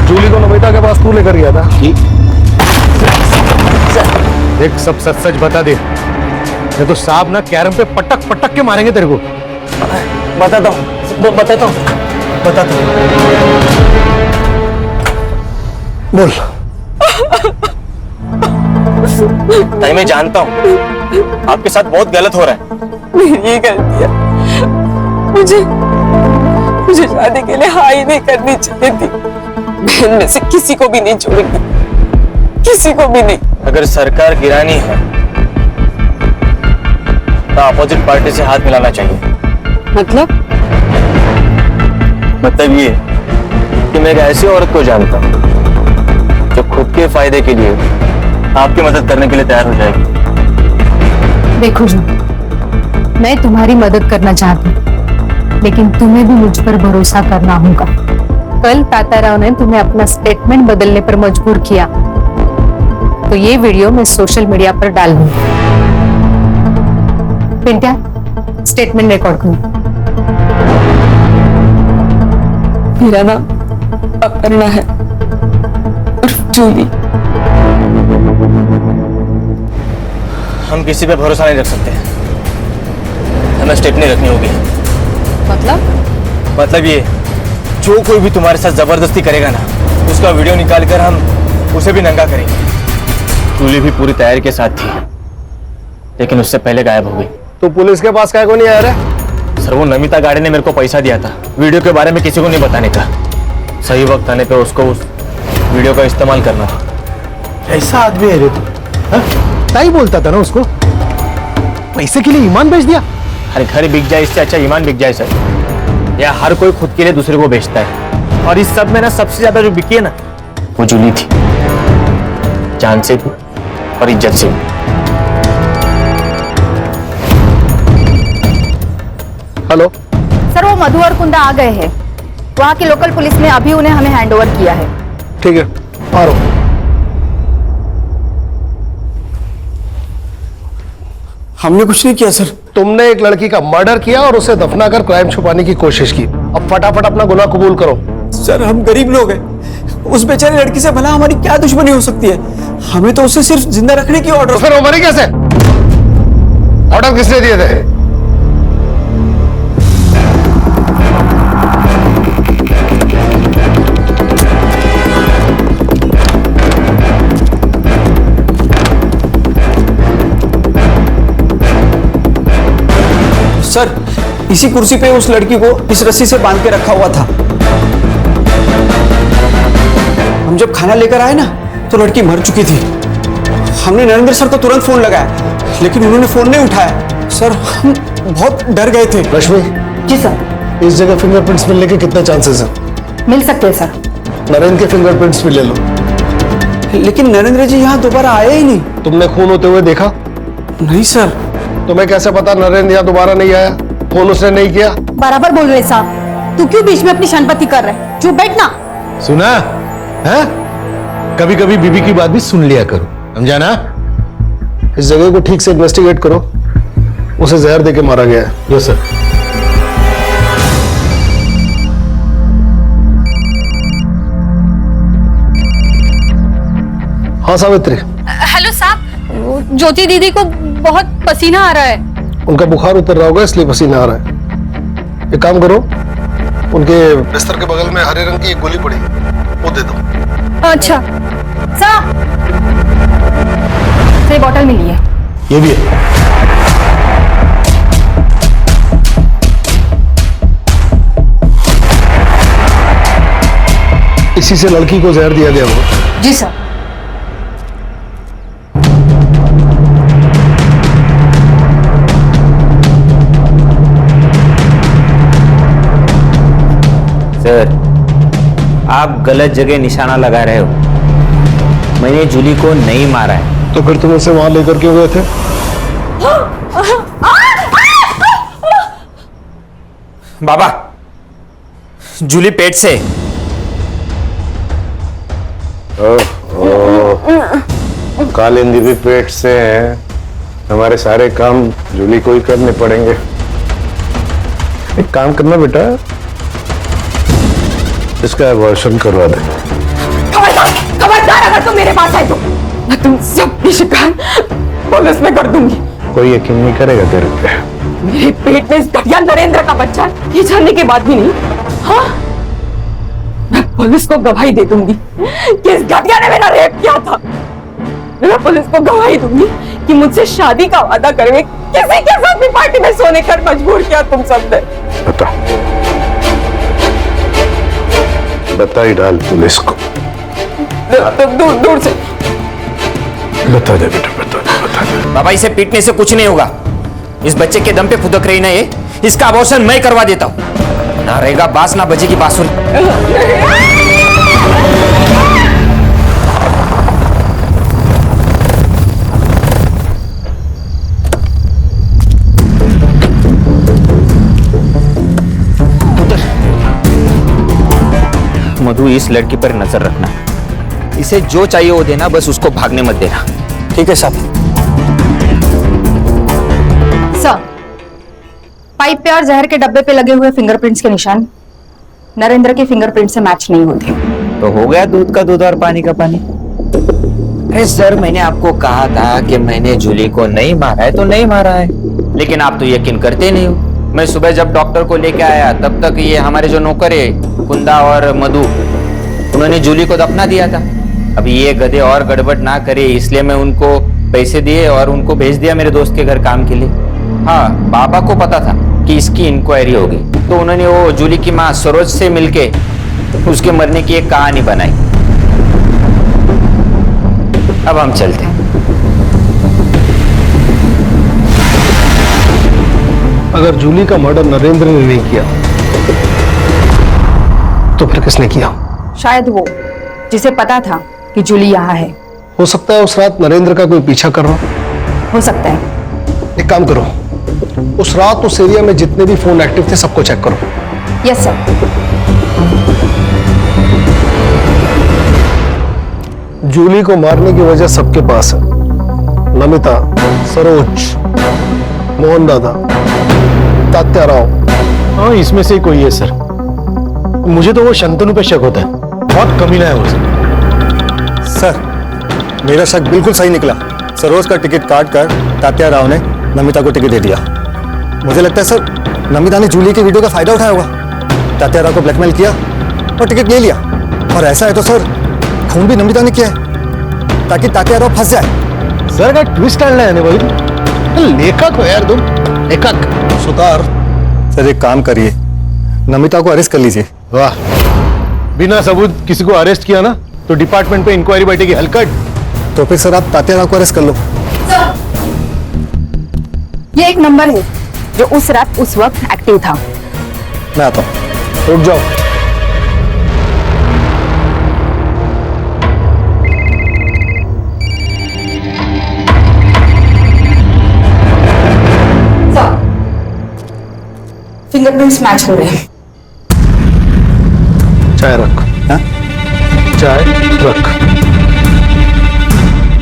जूली को नमिता के पास तू लेकर गया था? देख, सब सच सच बता दे, नहीं तो साहब ना कैरम पे पटक पटक के मारेंगे तेरे को। बताता हूँ। बोल। ताई, मैं जानता हूँ आपके साथ बहुत गलत हो रहा है। मेरी ये गलती है। मुझे शादी के लिए हाँ ही नहीं करनी चाहिए थी। बहन में से किसी को भी नहीं छोड़ेगी, किसी को भी नहीं। अगर सरकार गिरानी है तो अपोजिट पार्टी से हाथ मिलाना चाहिए। मतलब ये कि मैं एक ऐसी औरत को जानता हूँ जो खुद के फायदे के लिए आपकी मदद करने के लिए तैयार हो जाएगी। देखो जो, मैं तुम्हारी मदद करना चाहती हूँ, लेकिन तुम्हें भी मुझ पर भरोसा करना होगा। कल तात्या राव ने तुम्हें अपना स्टेटमेंट बदलने पर मजबूर किया, तो ये वीडियो मैं सोशल मीडिया पर डाल दूंगी। पिंटिया, स्टेटमेंट रिकॉर्ड करो। मेरा नाम अपर्णा है और जूली। हम किसी पे भरोसा नहीं रख सकते, हमें स्टेप नहीं रखनी होगी। मतलब ये, जो कोई भी तुम्हारे साथ जबरदस्ती करेगा ना, उसका वीडियो निकाल कर हम उसे भी नंगा करेंगे। जूली भी पूरी तैयारी के साथ थी, लेकिन उससे पहले गायब हो गई। तो पुलिस के पास क्या को नहीं आ रहा? सर, वो नमिता गाड़े ने मेरे को पैसा दिया था वीडियो के बारे में किसी को नहीं बताने का। सही वक्त आने पे उसको उस वीडियो का इस्तेमाल करना था। ऐसा आदमी है रे तू? ताई बोलता था ना उसको, पैसे के लिए ईमान बेच दिया। अरे घर बिक जाए इससे अच्छा ईमान बिक जाए सर। या हर कोई खुद के लिए दूसरे को बेचता है, और इस सब में ना सबसे ज्यादा जो बिकी है ना, वो जूली थी। जान से भी और इज्जत से भी। हेलो सर, वो मधु और कुंदा आ गए हैं। वहाँ की लोकल पुलिस ने अभी उन्हें हमें हैंडओवर किया है। ठीक है, आ रहा हूं। हमने कुछ नहीं किया सर। तुमने एक लड़की का मर्डर किया और उसे दफनाकर क्राइम छुपाने की कोशिश की। अब फटाफट अपना गुनाह कबूल करो। सर हम गरीब लोग हैं, उस बेचारी लड़की से भला हमारी क्या दुश्मनी हो सकती है? हमें तो उसे सिर्फ जिंदा रखने की ऑर्डर। तो फिर वो मरी कैसे? ऑर्डर किसने दिए थे? सर इसी कुर्सी पे उस लड़की को इस रस्सी से बांध के रखा हुआ था। हम जब खाना लेकर आए ना तो लड़की मर चुकी थी। हमने नरेंद्र सर को तुरंत फोन लगाया लेकिन उन्होंने फोन नहीं उठाया। सर हम बहुत डर गए थे। लक्ष्मी। जी सर। इस जगह फिंगरप्रिंट्स मिलने के कितने चांसेस हैं? मिल सकते हैं सर। नरेंद्र के फिंगरप्रिंट्स भी ले लो। लेकिन नरेंद्र जी यहाँ दोबारा आए ही नहीं। तुमने खून होते हुए देखा? नहीं सर। तुम्हें कैसे पता नरेंद्र यहाँ दोबारा नहीं आया? फोन उसने नहीं किया? बराबर बोल रहे साहब। तू क्यों बीच में अपनी शनपति कर रहे? चुप बैठना। सुना है? कभी कभी बीबी की बात भी सुन लिया करो, समझा ना? इस जगह को ठीक से इन्वेस्टिगेट करो। उसे जहर देके मारा गया है। Yes sir. हाँ सावित्री। हेलो साहब, ज्योति दीदी को बहुत पसीना आ रहा है। उनका बुखार उतर रहा होगा इसलिए पसीना आ रहा है। एक काम करो, उनके बिस्तर के बगल में हरे रंग की एक गोली पड़ी, वो दे दो। अच्छा साहब, से बॉटल मिली है। ये भी है। इसी से लड़की को जहर दिया गया होगा। जी सर। सर आप गलत जगह निशाना लगा रहे हो। मैंने जूली को नहीं मारा है। तो फिर तुम उसे वहां लेकर क्यों गए थे? बाबा जूली पेट से। कालिंदी भी पेट से है। हमारे सारे काम जूली को ही करने पड़ेंगे। एक काम करना बेटा, इसका एबॉर्शन करवा दे। खबरदार अगर तुम मेरे पास आए तो मैं तुम सबकी शिकायत पुलिस में कर दूंगी। कोई यकीन नहीं करेगा तेरे पे। मेरे पेट में इस घटिया नरेंद्र का बच्चा है, ये जानने के बाद भी नहीं। हाँ, मैं पुलिस को गवाही दे दूंगी कि इस घटिया ने मेरा रेप किया था। मैं पुलिस को गवाही दूंगी कि मुझसे शादी का वादा करके किसी के साथ भी पार्टी में सोने कर मजबूर किया तुम सबने। बता ही डाल पुलिस को। दूर दूर से बता दे बेटा, बता दे। बाबा इसे पीटने से कुछ नहीं होगा। इस बच्चे के दम पे फुदक रही ना ये, इसका अबॉर्शन मैं करवा देता हूँ। ना रहेगा बांस ना बजेगी बांसुरी। मधु इस लड़की पर नजर रखना। इसे जो चाहिए वो देना, बस उसको भागने मत देना। ठीक है साहब? सर, पाइप पे और जहर के डब्बे पे लगे हुए फिंगरप्रिंट्स के निशान नरेंद्र के फिंगरप्रिंट से मैच नहीं होते। तो हो गया दूध का दूध और पानी का पानी। अरे सर मैंने आपको कहा था कि मैंने जूली को नहीं मारा है तो नहीं मारा है, लेकिन आप तो यकीन करते नहीं हो। मैं सुबह जब डॉक्टर को लेके आया तब तक ये हमारे जो नौकर है कुंदा और मधु, उन्होंने जूली को दफना दिया था। अब ये गधे और गड़बड़ ना करे इसलिए मैं उनको पैसे दिए और उनको भेज दिया मेरे दोस्त के घर काम के लिए। हाँ, बाबा को पता था कि इसकी इंक्वायरी होगी तो उन्होंने वो जूली की माँ सरोज से मिलके उसके मरने की एक कहानी बनाई। अब हम चलते हैं। अगर जूली का मर्डर नरेंद्र ने नहीं किया तो फिर किसने किया? शायद वो जिसे पता था कि जूली यहाँ है। हो सकता है उस रात नरेंद्र का कोई पीछा कर रहा हो सकता है। एक काम करो, उस रात उस एरिया में जितने भी फोन एक्टिव थे सबको चेक करो। Yes sir. जूली को मारने की वजह सबके पास है। नमिता, सरोज मोहन दादा, तात्याराव। हाँ, इसमें से कोई है सर। मुझे तो वो शंतनु पे शक होता है, बहुत कमीना है वो सर। मेरा शक बिल्कुल सही निकला। सरोज का टिकट काट कर तात्याराव ने नमिता को टिकट दे दिया। मुझे लगता है सर नमिता ने जूली की वीडियो का फायदा उठाया होगा, तात्याराव को ब्लैकमेल किया और टिकट ले लिया। और ऐसा है तो सर खून भी नमिता ने किया है ताकि तात्याराव फंस जाए। सर का ट्विस्ट डालना है भाई, लेखक हो यार तुम, लेखक। सुतार सर एक काम करिए, नमिता को अरेस्ट कर लीजिए। वाह, बिना सबूत किसी को अरेस्ट किया ना तो डिपार्टमेंट पे इंक्वायरी बैठेगी हलकट। तो फिर सर आप तात्याराव को अरेस्ट कर लो। ये एक नंबर है जो उस रात उस वक्त एक्टिव था। मैं आता हूं। रुक जाओ। फिंगरप्रिंट्स मैच हो रहे हैं। चाय रख। हाँ? चाय रख।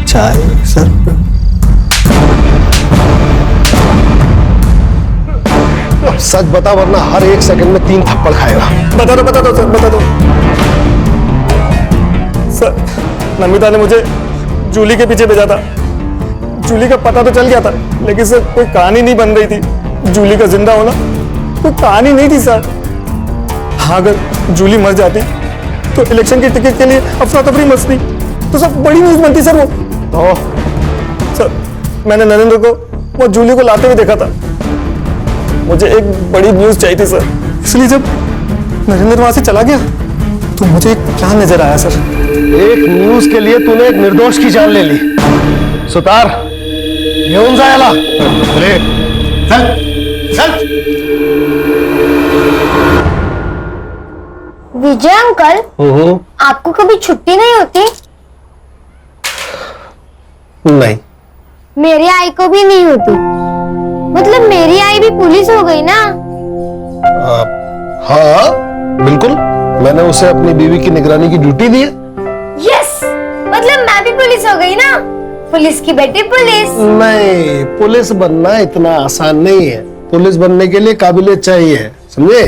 चाय सर। सच बता वरना हर एक सेकंड में 3 थप्पड़ खाएगा। बता दो सर, बता दो। सर नमिता ने मुझे जूली के पीछे भेजा था। जूली का पता तो चल गया था, लेकिन सर कोई कहानी नहीं बन रही थी। जूली का जिंदा होना कोई कहानी नहीं थी सर। हाँ, अगर जूली मर जाती तो इलेक्शन की टिकट के लिए अफरा तफरी मचती, तो सब बड़ी न्यूज बनती सर। वो सर मैंने नरेंद्र को वो जूली को लाते हुए देखा था। मुझे एक बड़ी न्यूज चाहिए थी सर, इसलिए जब नरेंद्र वहां से चला गया तो मुझे एक प्लान नजर आया सर। एक न्यूज के लिए तूने एक निर्दोष की जान ले ली। सुतार घेऊन जायला। अरे चल चल। विजय अंकल, आपको कभी छुट्टी नहीं होती? नहीं, मेरी आई को भी नहीं होती। मतलब मेरी आई भी पुलिस हो गई ना? हाँ बिल्कुल, मैंने उसे अपनी बीवी की निगरानी की ड्यूटी दी है। यस, मतलब मैं भी पुलिस हो गई ना? पुलिस की बेटी पुलिस। नहीं, पुलिस बनना इतना आसान नहीं है। पुलिस बनने के लिए काबिलियत चाहिए, समझे?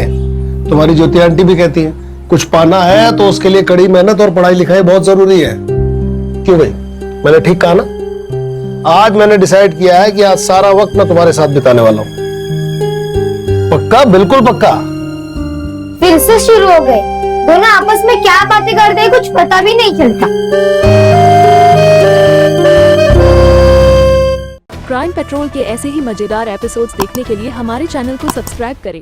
तुम्हारी ज्योति आंटी भी कहती है कुछ पाना है तो उसके लिए कड़ी मेहनत और पढ़ाई लिखाई बहुत जरूरी है। क्यों भाई, मैंने ठीक कहा ना? आज मैंने डिसाइड किया है कि आज सारा वक्त मैं तुम्हारे साथ बिताने वाला हूँ। पक्का? बिल्कुल पक्का। फिर से शुरू हो गए दोनों, आपस में क्या बातें करते हैं कुछ पता भी नहीं चलता। क्राइम पेट्रोल के ऐसे ही मजेदार एपिसोड्स देखने के लिए हमारे चैनल को सब्सक्राइब करें